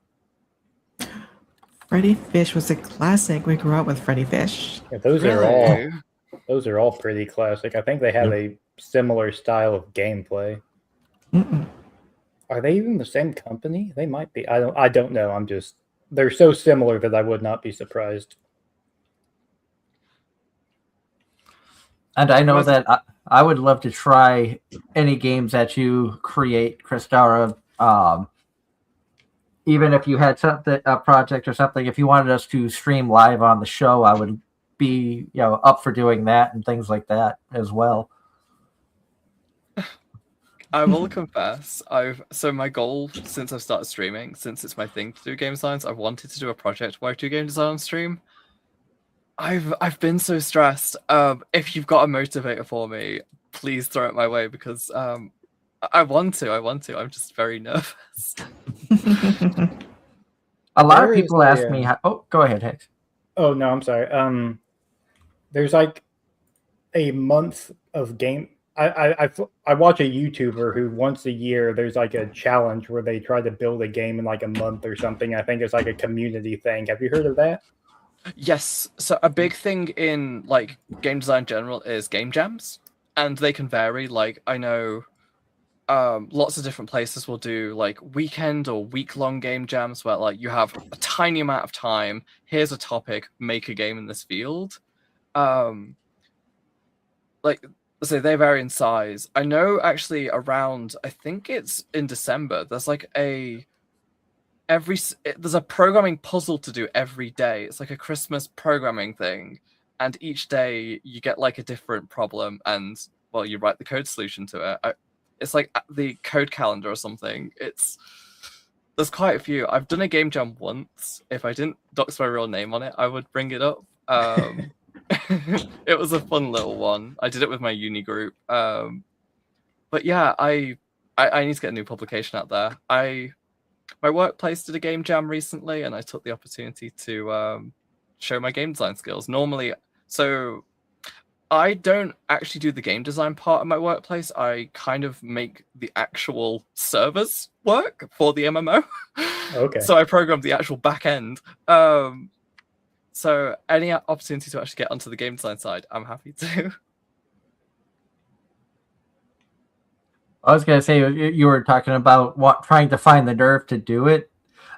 Freddy Fish was a classic. We grew up with Freddy Fish. Yeah, those are all pretty classic. I think they have a similar style of gameplay. Mm-mm. Are they even the same company? They might be. I don't know. They're so similar that I would not be surprised. And I know that I would love to try any games that you create, Christara. Even if you had a project or something, if you wanted us to stream live on the show, I would be up for doing that and things like that as well. I will confess, so my goal since I've started streaming, since it's my thing to do game designs, I've wanted to do a project where I do game design on stream. I've been so stressed. If you've got a motivator for me, please throw it my way because I want to. I'm just very nervous. A lot of people ask me how. Oh, go ahead, Hicks. Oh no, I'm sorry. There's like a month of game. I watch a YouTuber who once a year there's like a challenge where they try to build a game in like a month or something. I think it's like a community thing. Have you heard of that? Yes. So a big thing in like game design in general is game jams, and they can vary. Like I know lots of different places will do like weekend or week-long game jams where like you have a tiny amount of time. Here's a topic, make a game in this field. So they vary in size. I know actually around, I think it's in December, there's like there's a programming puzzle to do every day. It's like a Christmas programming thing. And each day you get like a different problem and, well, you write the code solution to it. it's like the code calendar or something. There's quite a few. I've done a game jam once. If I didn't dox my real name on it, I would bring it up. It was a fun little one. I did it with my uni group. But yeah, I need to get a new publication out there. My workplace did a game jam recently, and I took the opportunity to show my game design skills. Normally, so I don't actually do the game design part of my workplace. I kind of make the actual servers work for the MMO. Okay. So I program the actual back end. So any opportunity to actually get onto the game design side, I'm happy to. I was going to say, you were talking about trying to find the nerve to do it.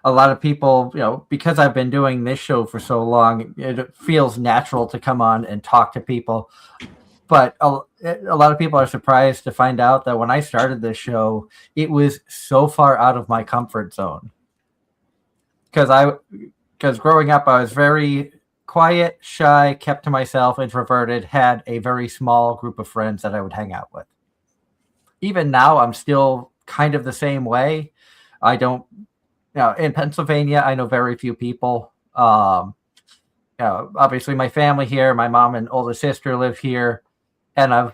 A lot of people, because I've been doing this show for so long, it feels natural to come on and talk to people. But a lot of people are surprised to find out that when I started this show, it was so far out of my comfort zone. Because growing up, I was very quiet, shy, kept to myself, introverted, had a very small group of friends that I would hang out with. Even now, I'm still kind of the same way. I don't, in Pennsylvania, I know very few people. Obviously, my family here, my mom and older sister live here, and I've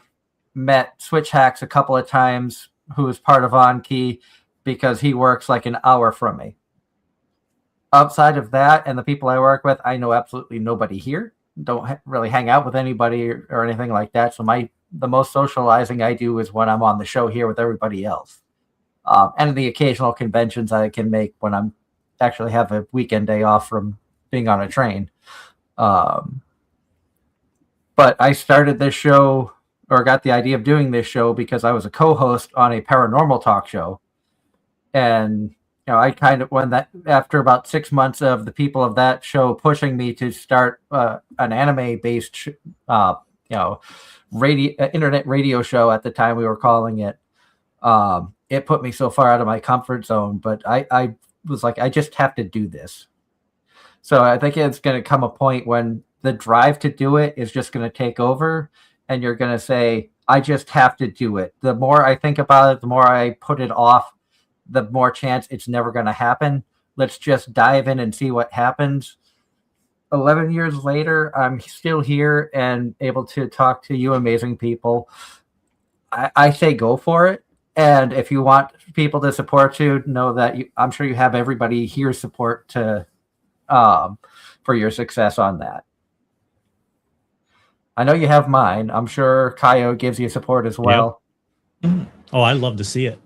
met Switch Hacks a couple of times, who is part of OnKey, because he works like an hour from me. Outside of that, and the people I work with, I know absolutely nobody here. Don't really hang out with anybody or anything like that. So the most socializing I do is when I'm on the show here with everybody else. And the occasional conventions I can make when I'm actually have a weekend day off from being on a train. But I started this show, or got the idea of doing this show, because I was a co-host on a paranormal talk show. And I kind of, after about 6 months of the people of that show pushing me to start an anime-based, internet radio show at the time we were calling it, it put me so far out of my comfort zone. But I was like, I just have to do this. So I think it's going to come a point when the drive to do it is just going to take over, and you're going to say, I just have to do it. The more I think about it, the more I put it off, the more chance it's never going to happen. Let's just dive in and see what happens. 11 years later, I'm still here and able to talk to you amazing people. I say go for it. And if you want people to support you, know that I'm sure you have everybody here's support to for your success on that. I know you have mine. I'm sure Kaio gives you support as well. Yep. Oh, I'd love to see it.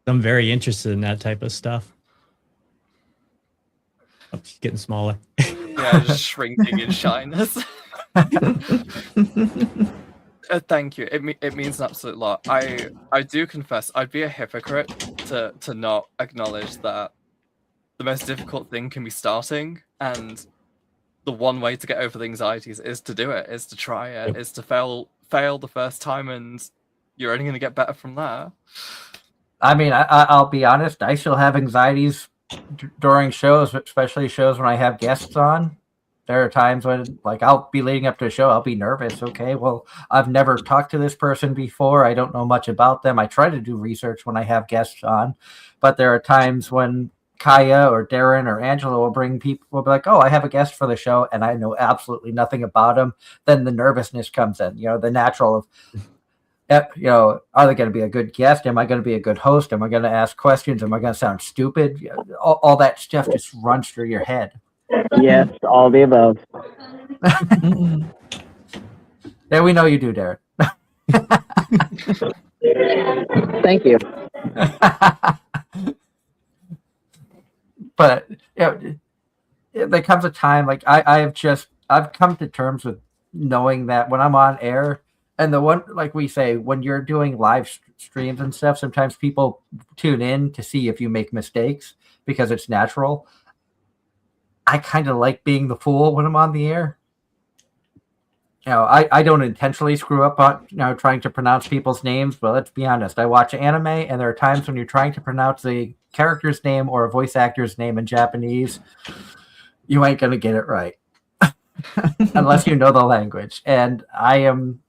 I'm very interested in that type of stuff. Oh, she's getting smaller. Yeah, just shrinking in shyness. Thank you. It means an absolute lot. I do confess I'd be a hypocrite to not acknowledge that the most difficult thing can be starting, and the one way to get over the anxieties is to do it, is to try it, is to fail the first time, and you're only going to get better from there. I mean, I'll be honest, I still have anxieties during shows, especially shows when I have guests on. There are times when, like, I'll be leading up to a show, I'll be nervous. Okay, well, I've never talked to this person before. I don't know much about them. I try to do research when I have guests on, but there are times when Kaya or Darren or Angela will bring people, will be like, oh, I have a guest for the show, and I know absolutely nothing about them. Then the nervousness comes in, the natural of, are they going to be a good guest? Am I going to be a good host? Am I going to ask questions? Am I going to sound stupid? All that stuff just runs through your head. Yes, all the above. Yeah, we know you do, Darren. Thank you. But there comes a time, like I've come to terms with knowing that when I'm on air, and the one, like we say, when you're doing live streams and stuff, sometimes people tune in to see if you make mistakes because it's natural. I kind of like being the fool when I'm on the air. I don't intentionally screw up on trying to pronounce people's names, but let's be honest. I watch anime, and there are times when you're trying to pronounce a character's name or a voice actor's name in Japanese, you ain't gonna get it right unless you know the language. And I am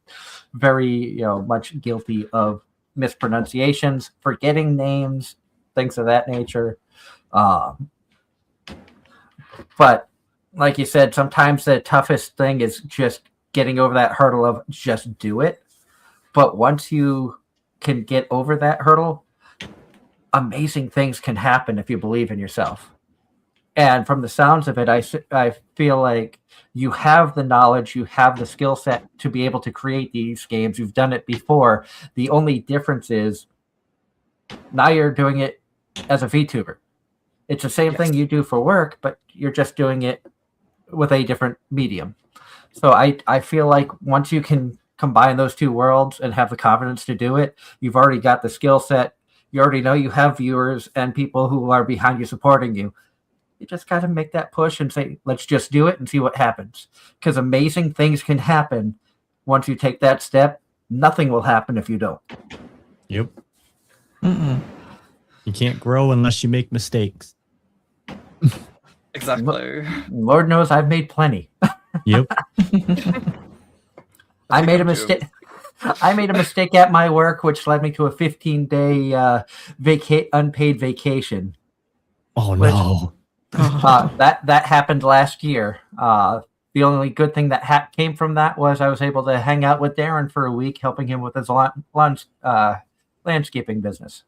very much guilty of mispronunciations, forgetting names, things of that nature. But like you said, sometimes the toughest thing is just getting over that hurdle of just do it. But once you can get over that hurdle, amazing things can happen if you believe in yourself. And from the sounds of it, I feel like you have the knowledge, you have the skill set to be able to create these games. You've done it before. The only difference is now you're doing it as a VTuber. It's the same thing you do for work, but you're just doing it with a different medium. So I feel like once you can combine those two worlds and have the confidence to do it, you've already got the skill set. You already know you have viewers and people who are behind you supporting you. You just got to make that push and say, let's just do it and see what happens. Because amazing things can happen once you take that step. Nothing will happen if you don't. Yep. You can't grow unless you make mistakes. Exactly. Lord knows I've made plenty. Yep. I made a mistake. I made a mistake at my work, which led me to a 15-day unpaid vacation. Oh no! That happened last year. The only good thing that came from that was I was able to hang out with Darren for a week, helping him with his landscaping business.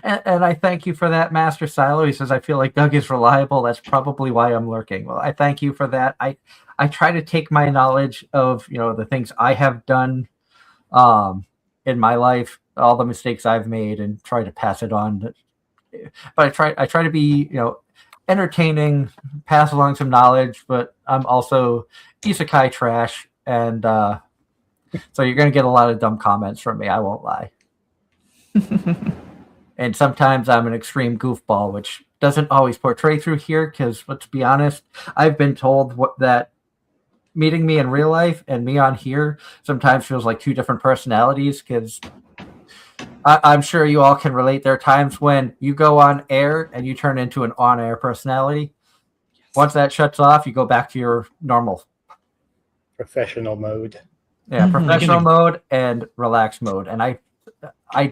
And I thank you for that, Master Silo. He says, I feel like Doug is reliable. That's probably why I'm lurking. Well, I thank you for that. I try to take my knowledge of, the things I have done in my life, all the mistakes I've made, and try to pass it on. But I try to be, entertaining, pass along some knowledge, but I'm also isekai trash. And so you're going to get a lot of dumb comments from me. I won't lie. And sometimes I'm an extreme goofball, which doesn't always portray through here because, let's be honest, I've been told that meeting me in real life and me on here sometimes feels like two different personalities because I'm sure you all can relate. There are times when you go on air and you turn into an on-air personality. Once that shuts off, you go back to your normal professional mode. Yeah, professional mode and relaxed mode. And I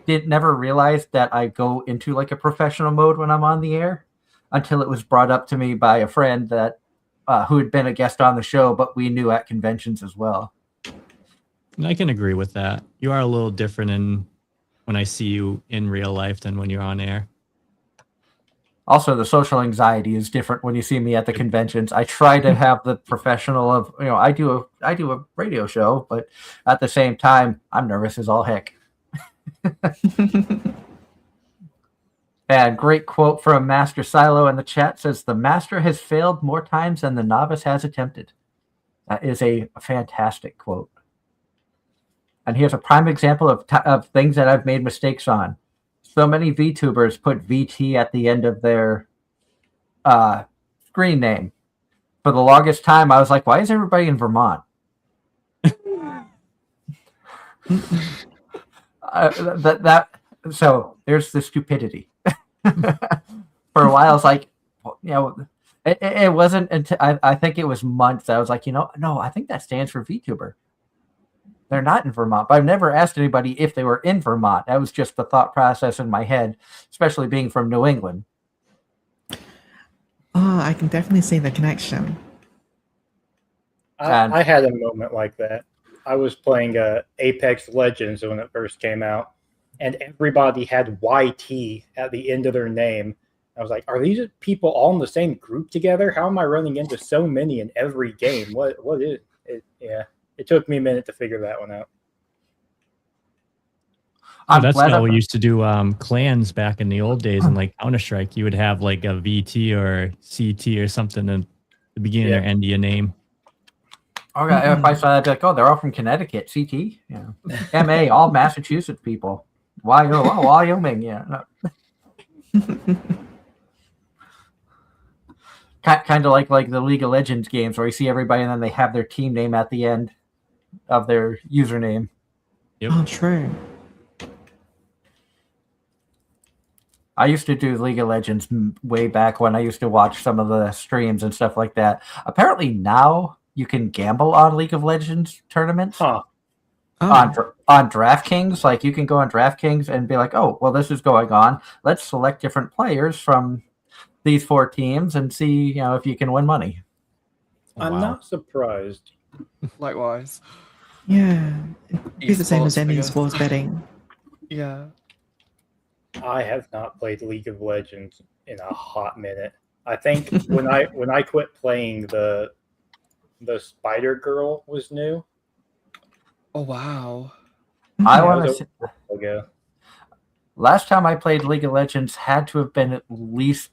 never realized that I go into like a professional mode when I'm on the air until it was brought up to me by a friend that who had been a guest on the show, but we knew at conventions as well. I can agree with that. You are a little different when I see you in real life than when you're on air. Also, the social anxiety is different when you see me at the conventions. I try to have the professional of, I do a radio show, but at the same time, I'm nervous as all heck. And great quote from Master Silo in the chat says, the master has failed more times than the novice has attempted. That is a fantastic quote. And here's a prime example of things that I've made mistakes on. So many VTubers put VT at the end of their screen name. For the longest time, I was like, why is everybody in Vermont? So there's the stupidity. For a while, I was like, it wasn't until I think it was months. I was like, no, I think that stands for VTuber. They're not in Vermont, but I've never asked anybody if they were in Vermont. That was just the thought process in my head, especially being from New England. Oh, I can definitely see the connection. I had a moment like that. I was playing Apex Legends when it first came out, and everybody had YT at the end of their name. I was like, are these people all in the same group together? How am I running into so many in every game? What is it? Yeah, it took me a minute to figure that one out. That's how we used to do clans back in the old days. And like Counter-Strike, you would have like a VT or CT or something at the beginning or end of your name. Okay, if I saw that, I'd be like, oh, they're all from Connecticut, CT, MA, all Massachusetts people. Wyoming, yeah. No. Kind of like the League of Legends games where you see everybody and then they have their team name at the end of their username. Yep. Oh, true. I used to do League of Legends way back when I used to watch some of the streams and stuff like that. Apparently now you can gamble on League of Legends tournaments Huh. on DraftKings. Like you can go on DraftKings and be like, oh, well, this is going on. Let's select different players from these 4 teams and see, if you can win money. I'm Wow. not surprised. Likewise. Yeah. It'd be the same as Esports, I any guess. sports betting. Yeah. I have not played League of Legends in a hot minute. I think when I quit playing, the Spider Girl was new. Oh wow. I That want was to. ago. Last time I played League of Legends had to have been at least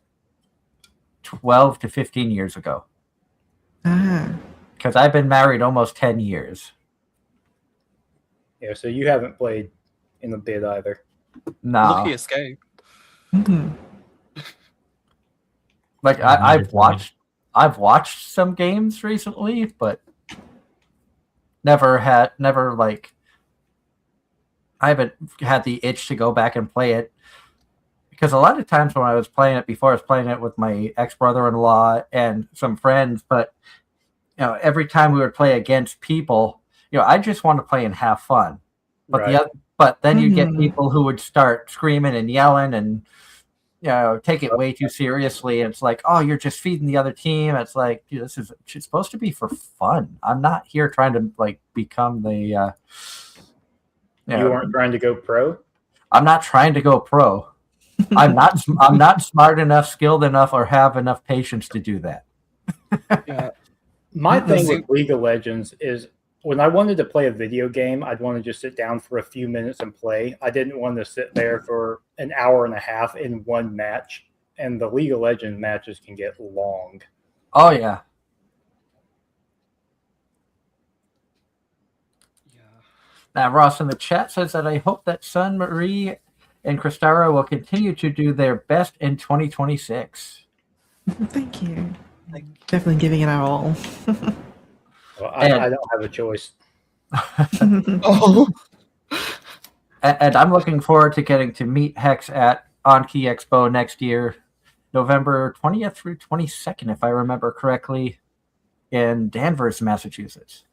12 to 15 years ago. Ah. Because I've been married almost 10 years. Yeah, so you haven't played in a bit either. No. Lucky escape. Mhm. Like I've I've watched some games recently, but never like I haven't had the itch to go back and play it. Because a lot of times when I was playing it before, I was playing it with my ex-brother-in-law and some friends, but every time we would play against people, I just want to play and have fun. But Right. but then you get Mhm. people who would start screaming and yelling and take it way too seriously. And it's like, oh, you're just feeding the other team. It's like, dude, it's supposed to be for fun. I'm not here trying to like become the. You weren't trying to go pro? I'm not trying to go pro. I'm not smart enough, skilled enough, or have enough patience to do that. Yeah. My thing See- with League of Legends is when I wanted to play a video game, I'd want to just sit down for a few minutes and play. I didn't want to sit there for an hour and a half in one match. And the League of Legends matches can get long. Oh yeah. Yeah. Now Ross in the chat says that I hope that Sun Marie and Kristara will continue to do their best in 2026. Thank you. Definitely giving it our all. Well, And- I don't have a choice. Oh. And I'm looking forward to getting to meet Hex at Anki Expo next year, November 20th through 22nd, if I remember correctly, in Danvers, Massachusetts.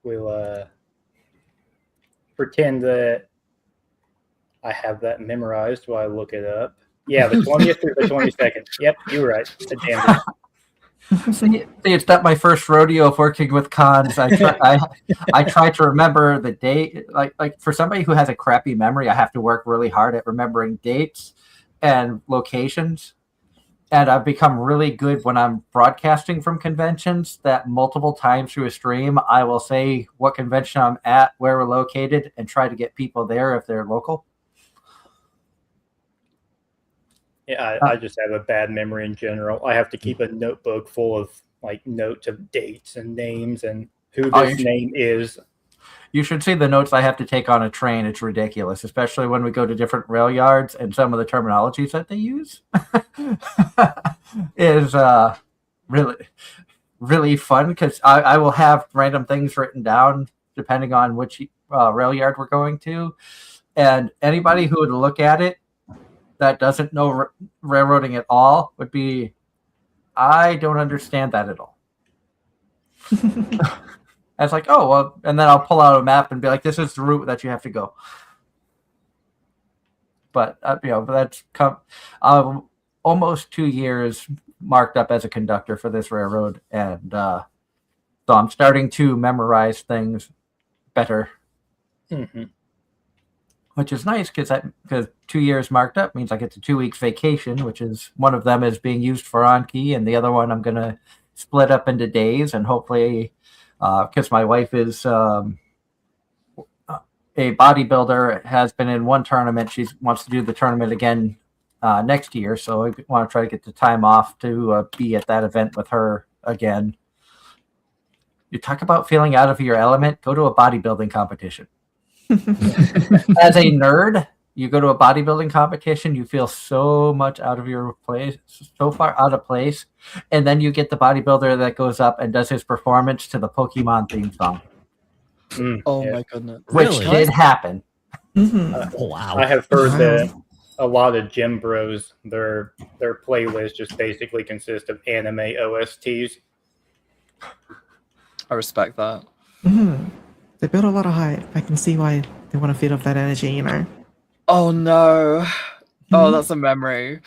We'll pretend that I have that memorized while I look it up. Yeah, the 20th through the 22nd. Yep, you were right. At Danvers. See, it's not my first rodeo of working with cons. I try to remember the date. Like for somebody who has a crappy memory, I have to work really hard at remembering dates and locations. And I've become really good when I'm broadcasting from conventions that multiple times through a stream, I will say what convention I'm at, where we're located, and try to get people there if they're local. Yeah, I just have a bad memory in general. I have to keep a notebook full of like notes of dates and names and who Oh, this name is. You should see the notes I have to take on a train. It's ridiculous, especially when we go to different rail yards and some of the terminologies that they use is really, really fun because I will have random things written down depending on which rail yard we're going to. And anybody who would look at it that doesn't know railroading at all would be, I don't understand that at all. I was like, oh, well, and then I'll pull out a map and be like, this is the route that you have to go. But, that's almost 2 years marked up as a conductor for this railroad. And so I'm starting to memorize things better, which is nice because 2 years marked up means I get the 2 weeks vacation, which is one of them is being used for Anki, and the other one I'm going to split up into days and hopefully because my wife is a bodybuilder, has been in one tournament. She wants to do the tournament again next year. So I want to try to get the time off to be at that event with her again. You talk about feeling out of your element, go to a bodybuilding competition. As a nerd, you go to a bodybuilding competition, you feel so much out of your place, so far out of place. And then you get the bodybuilder that goes up and does his performance to the Pokemon theme song. Oh yeah. my goodness. which Really? did happen. Oh, wow. I have heard Wow. that a lot of gym bros, their playlist just basically consists of anime OSTs. I respect that. They build a lot of hype. I can see why they want to feed off that energy, you know? Oh no. Oh, that's a memory.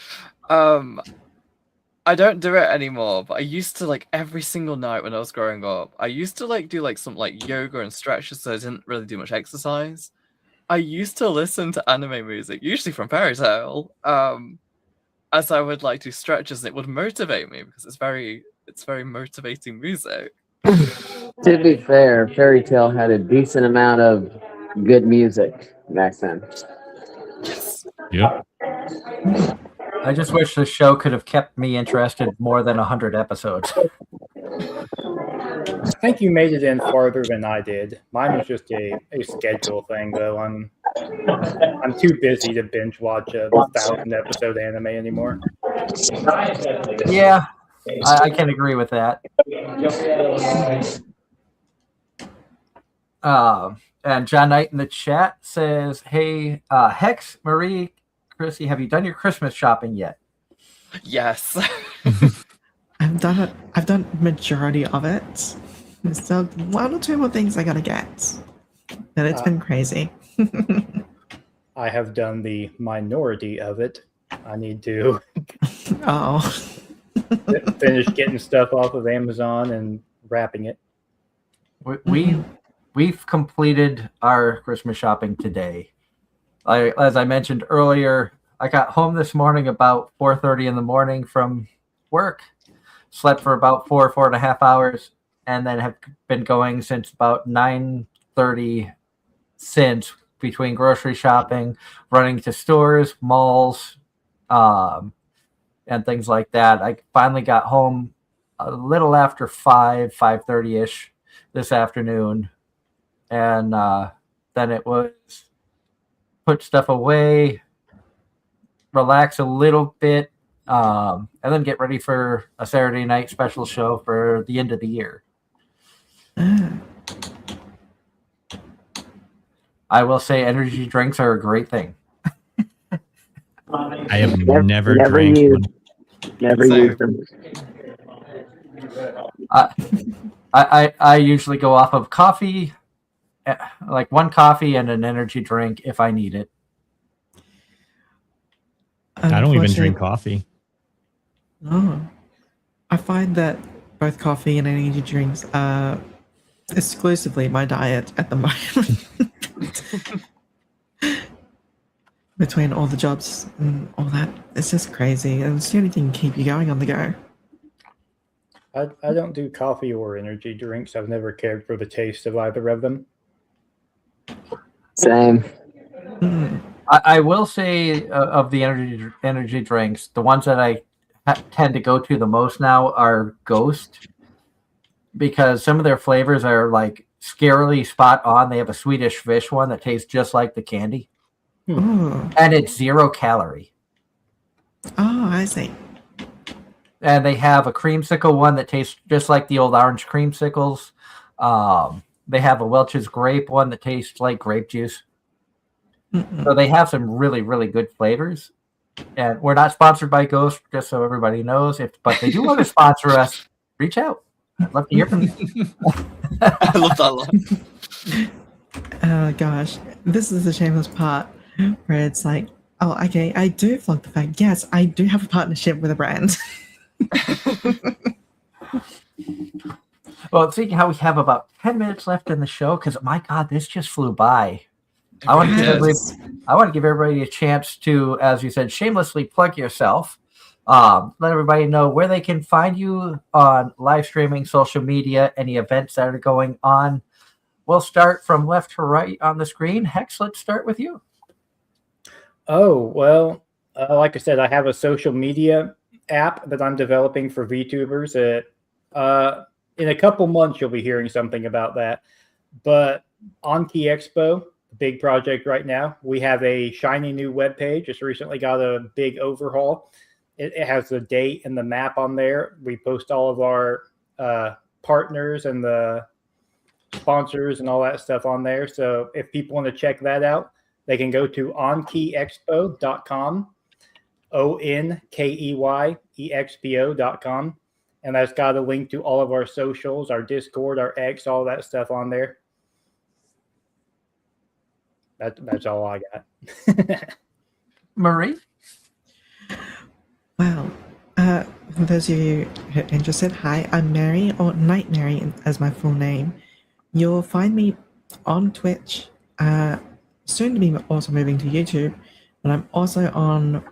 I don't do it anymore, but I used to like every single night when I was growing up. I used to like do like some like yoga and stretches, so I didn't really do much exercise. I used to listen to anime music, usually from Fairy Tail, as I would like do stretches, and it would motivate me because it's very motivating music. To be fair, Fairy Tale had a decent amount of good music back then. Yes. Yep. I just wish the show could have kept me interested more than 100 episodes. I think you made it in farther than I did. Mine was just a schedule thing, though. I'm too busy to binge watch a 1,000-episode anime anymore. Yeah, I can agree with that. And John Knight in the chat says, "Hey, Hex, Marie, Chrissy, have you done your Christmas shopping yet?" Yes. I've done it. I've done majority of it. There's still one or two more things I gotta get. And it's been crazy. I have done the minority of it. I need to Oh. finish getting stuff off of Amazon and wrapping it. We've completed our Christmas shopping today. As I mentioned earlier, I got home this morning about 4:30 in the morning from work, slept for about 4.5 hours, and then have been going since about 9:30 since, between grocery shopping, running to stores, malls, and things like that. I finally got home a little after 5:30ish this afternoon, and then it was put stuff away, relax a little bit, and then get ready for a Saturday night special show for the end of the year. I will say energy drinks are a great thing. I have Never never drank used. one. Never Same. used them. I usually go off of coffee, like one coffee and an energy drink if I need it. I don't even Unfortunately- drink coffee. Oh. I find that both coffee and energy drinks are exclusively my diet at the moment. Between all the jobs and all that, it's just crazy. And it's the only thing to keep you going on the go. I don't do coffee or energy drinks. I've never cared for the taste of either of them. Same. I will say of the energy drinks, the ones that I tend to go to the most now are Ghost, because some of their flavors are like scarily spot on. They have a Swedish fish one that tastes just like the candy, Ooh. and it's 0 calorie. Oh, I see. And they have a creamsicle one that tastes just like the old orange creamsicles. They have a Welch's grape one that tastes like grape juice. So they have some really, really good flavors. And we're not sponsored by Ghost, just so everybody knows. But they do want to sponsor us, reach out. I'd love to hear from you. I love that line. Oh gosh, this is the shameless part where it's like, oh, okay, I do flog the fact. Yes, I do have a partnership with a brand. Well, seeing how we have about 10 minutes left in the show, because my God, this just flew by. I want to give everybody a chance to, as you said, shamelessly plug yourself. Let everybody know where they can find you on live streaming, social media, any events that are going on. We'll start from left to right on the screen. Hex, let's start with you. Oh, well, like I said, I have a social media app that I'm developing for VTubers. In a couple months, you'll be hearing something about that. But Anki Expo, the big project right now, we have a shiny new webpage. It's recently got a big overhaul. It has the date and the map on there. We post all of our partners and the sponsors and all that stuff on there. So if people want to check that out, they can go to onkeyexpo.com, ONKEYEXPO.com. And that's got a link to all of our socials, our Discord, our X, all that stuff on there. That's all I got. Marie? Well, for those of you who are interested, hi, I'm Mary, or Night Mary as my full name. You'll find me on Twitch, soon to be also moving to YouTube, but I'm also on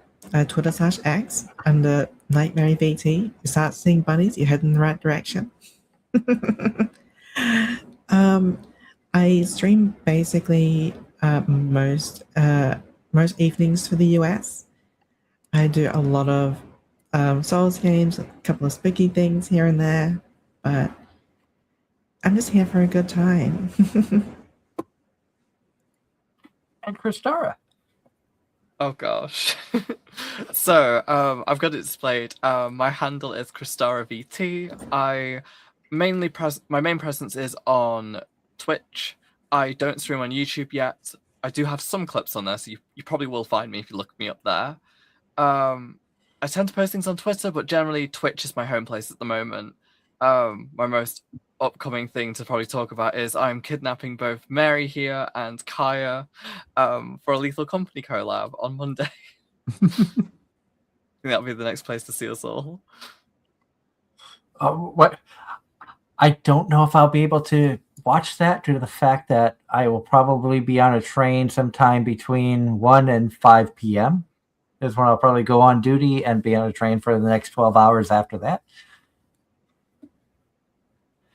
Twitter/X under Night Mary VT. You start seeing bunnies, you're heading in the right direction. I stream basically most evenings for the US. I do a lot of Souls games, a couple of spooky things here and there, but I'm just here for a good time. And Kristara? Oh gosh. So I've got it displayed. My handle is KristaraVT. My main presence is on Twitch. I don't stream on YouTube yet. I do have some clips on there, so you probably will find me if you look me up there. I tend to post things on Twitter, but generally Twitch is my home place at the moment. My most upcoming thing to probably talk about is I'm kidnapping both Mary here and Kaya for a Lethal Company collab on Monday. I think that'll be the next place to see us all. What? I don't know if I'll be able to watch that due to the fact that I will probably be on a train sometime between 1 and 5 p.m. is when I'll probably go on duty and be on a train for the next 12 hours after that.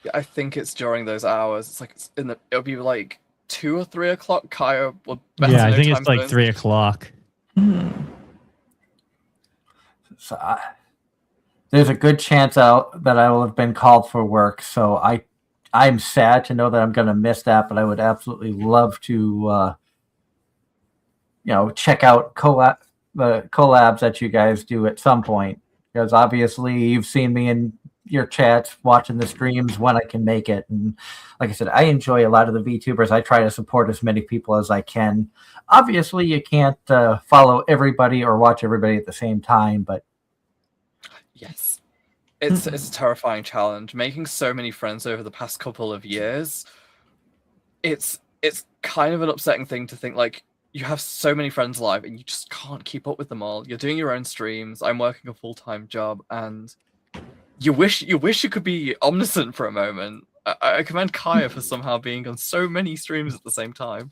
Yeah, I think it's during those hours. It's like it'll be like 2 or 3 o'clock. Kaya will better Yeah, I know think time it's like zones. 3 o'clock. So there's a good chance that I will have been called for work. So I'm sad to know that I'm going to miss that, but I would absolutely love to, check out the collabs that you guys do at some point, because obviously you've seen me in your chats watching the streams when I can make it. And like I said, I enjoy a lot of the VTubers. I try to support as many people as I can. Obviously you can't follow everybody or watch everybody at the same time, but Yes. It's a terrifying challenge. Making so many friends over the past couple of years, it's kind of an upsetting thing to think, like, you have so many friends live and you just can't keep up with them all. You're doing your own streams. I'm working a full-time job, and you wish you could be omniscient for a moment. I commend Kaya for somehow being on so many streams at the same time.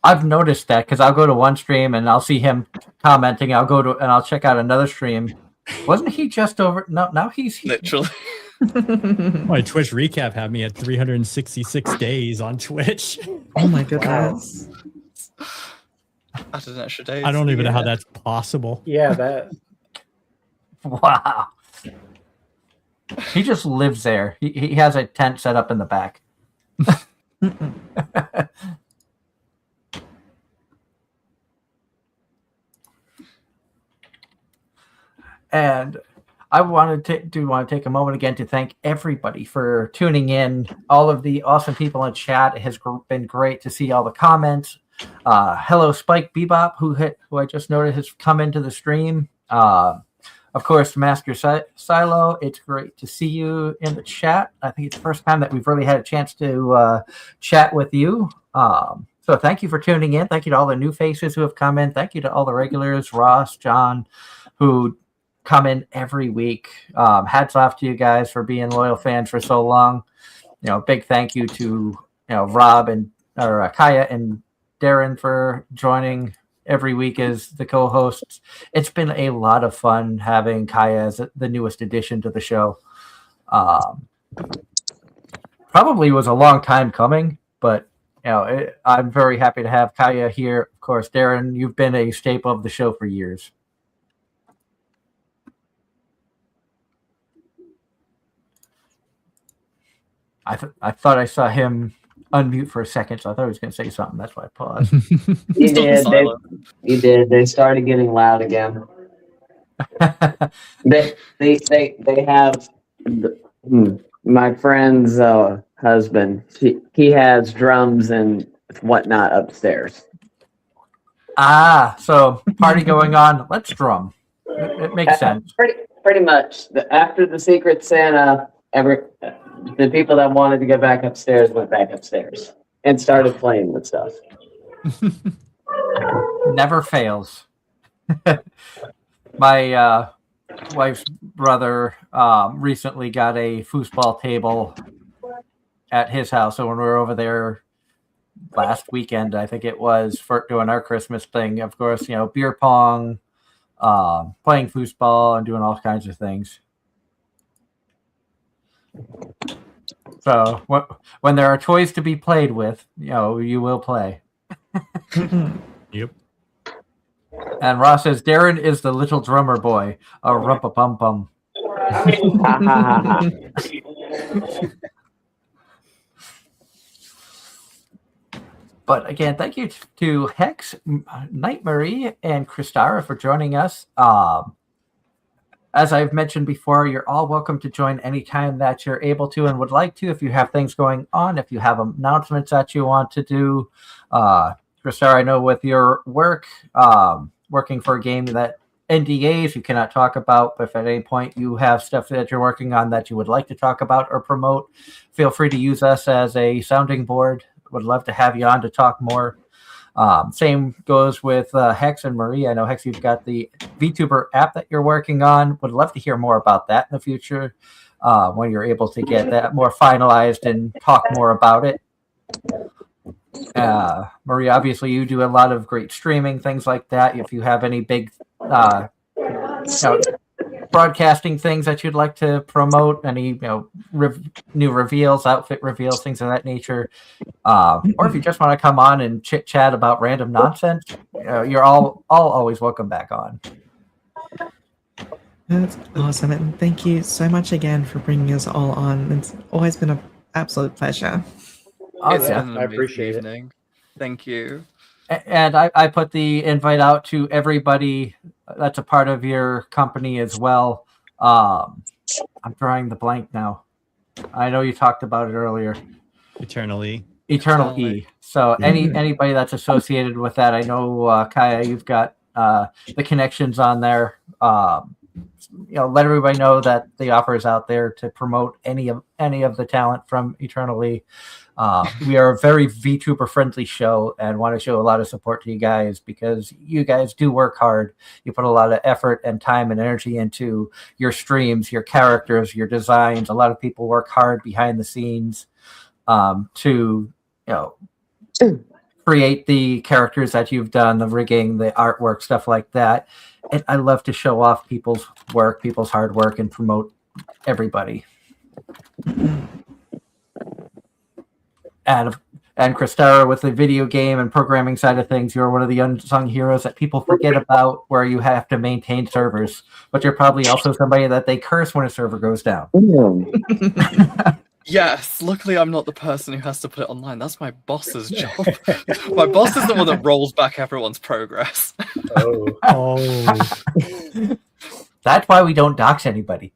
I've noticed that because I'll go to one stream and I'll see him commenting. I'll go to and I'll check out another stream. Wasn't he just over? No, now he's Literally. My Twitch recap had me at 366 days on Twitch. Oh my goodness. Added an extra day. I don't even know how that's possible. Yeah, that. Wow. He just lives there. He has a tent set up in the back. And I want to take a moment again to thank everybody for tuning in. All of the awesome people in chat. It has been great to see all the comments. Hello, Spike Bebop, who I just noticed has come into the stream. Of course, Master Silo, it's great to see you in the chat. I think it's the first time that we've really had a chance to chat with you. So thank you for tuning in. Thank you to all the new faces who have come in. Thank you to all the regulars, Ross, John, who come in every week. Hats off to you guys for being loyal fans for so long. Big thank you to Rob and Kaya and Darren for joining every week as the co-hosts. It's been a lot of fun having Kaya as the newest addition to the show. Probably was a long time coming, but I'm very happy to have Kaya here. Of course, Darren, you've been a staple of the show for years. I thought I saw him unmute for a second, so I thought he was going to say something. That's why I paused. You did. You did. They started getting loud again. They have my friends husband. He has drums and whatnot upstairs. So party going on. Let's drum. It makes sense. Pretty much. After the Secret Santa, the people that wanted to go back upstairs went back upstairs and started playing with stuff. Never fails. My wife's brother recently got a foosball table at his house. So when we were over there last weekend, I think it was, for doing our Christmas thing, of course, beer pong, playing foosball, and doing all kinds of things. So when there are toys to be played with, you will play. Yep. And Ross says, Darren is the little drummer boy. A rumpa-pum-pum. But again, thank you to Hex, Night Marie, and Kristara for joining us. As I've mentioned before, you're all welcome to join anytime that you're able to and would like to. If you have things going on, if you have announcements that you want to do. Kristara, I know with your work, working for a game that NDAs you cannot talk about, but if at any point you have stuff that you're working on that you would like to talk about or promote, feel free to use us as a sounding board. Would love to have you on to talk more. Same goes with Hex and Marie. I know, Hex, you've got the VTuber app that you're working on. Would love to hear more about that in the future when you're able to get that more finalized and talk more about it. Marie, obviously you do a lot of great streaming, things like that. If you have any big broadcasting things that you'd like to promote, any new reveals, outfit reveals, things of that nature, or if you just want to come on and chit chat about random nonsense, you're all always welcome back on. That's awesome, and thank you so much again for bringing us all on. It's always been an absolute pleasure. It's Yeah. been an I amazing appreciate it. evening. Thank you. And I put the invite out to everybody that's a part of your company as well. I'm drawing the blank now. I know you talked about it earlier. Eternally. Eternal E. So anybody that's associated with that, I know, Kaya, you've got the connections on there. Let everybody know that the offer is out there to promote any of the talent from Eternal E. We are a very VTuber friendly show and want to show a lot of support to you guys because you guys do work hard. You put a lot of effort and time and energy into your streams, your characters, your designs. A lot of people work hard behind the scenes to create the characters that you've done, the rigging, the artwork, stuff like that. And I love to show off people's work, people's hard work, and promote everybody. And Kristara, with the video game and programming side of things, you're one of the unsung heroes that people forget about, where you have to maintain servers. But you're probably also somebody that they curse when a server goes down. Yes, luckily I'm not the person who has to put it online. That's my boss's job. My boss is the one that rolls back everyone's progress. Oh. That's why we don't dox anybody.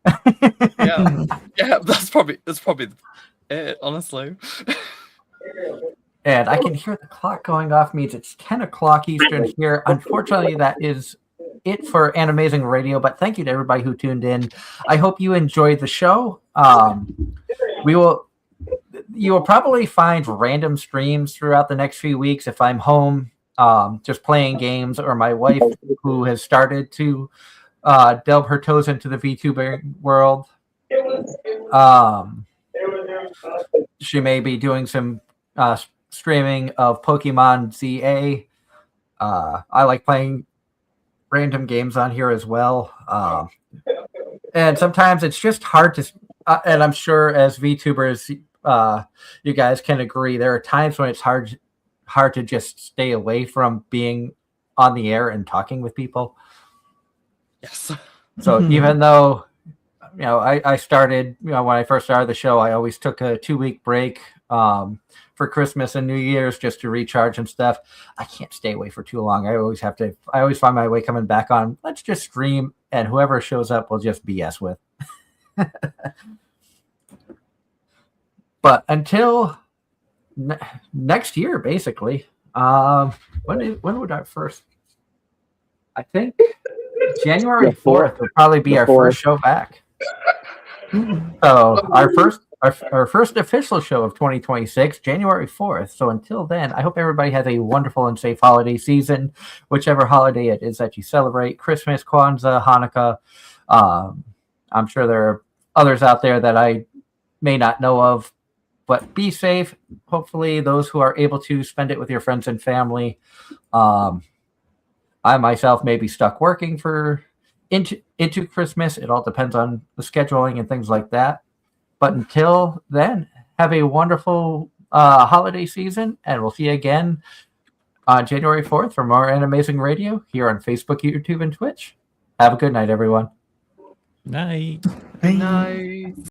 Yeah, that's probably it, honestly. And I can hear the clock going off, means it's 10 o'clock Eastern here. Unfortunately, that is it for Anime-Zing Radio, but thank you to everybody who tuned in. I hope you enjoyed the show. You will probably find random streams throughout the next few weeks if I'm home, just playing games, or my wife, who has started to delve her toes into the VTuber world. She may be doing some streaming of Pokemon ZA. I like playing random games on here as well. And sometimes it's just hard to, and I'm sure as VTubers, you guys can agree, there are times when it's hard to just stay away from being on the air and talking with people. Yes. So even though, I started, when I first started the show, I always took a 2-week break for Christmas and New Year's just to recharge and stuff. I can't stay away for too long. I always find my way coming back on. Let's just stream, and whoever shows up will just BS with. But until next year, basically, when would our first? I think January 4th would probably be The our 4th. first show back. So our first official show of 2026, January 4th. So until then, I hope everybody has a wonderful and safe holiday season, whichever holiday it is that you celebrate. Christmas, Kwanzaa, Hanukkah. I'm sure there are others out there that I may not know of, but be safe. Hopefully those who are able to spend it with your friends and family. I myself may be stuck working for into Christmas. It all depends on the scheduling and things like that. But until then, have a wonderful holiday season, and we'll see you again on January 4th for more Anime-Zing Radio here on Facebook, YouTube, and Twitch. Have a good night, everyone. Night. Bye. Nice.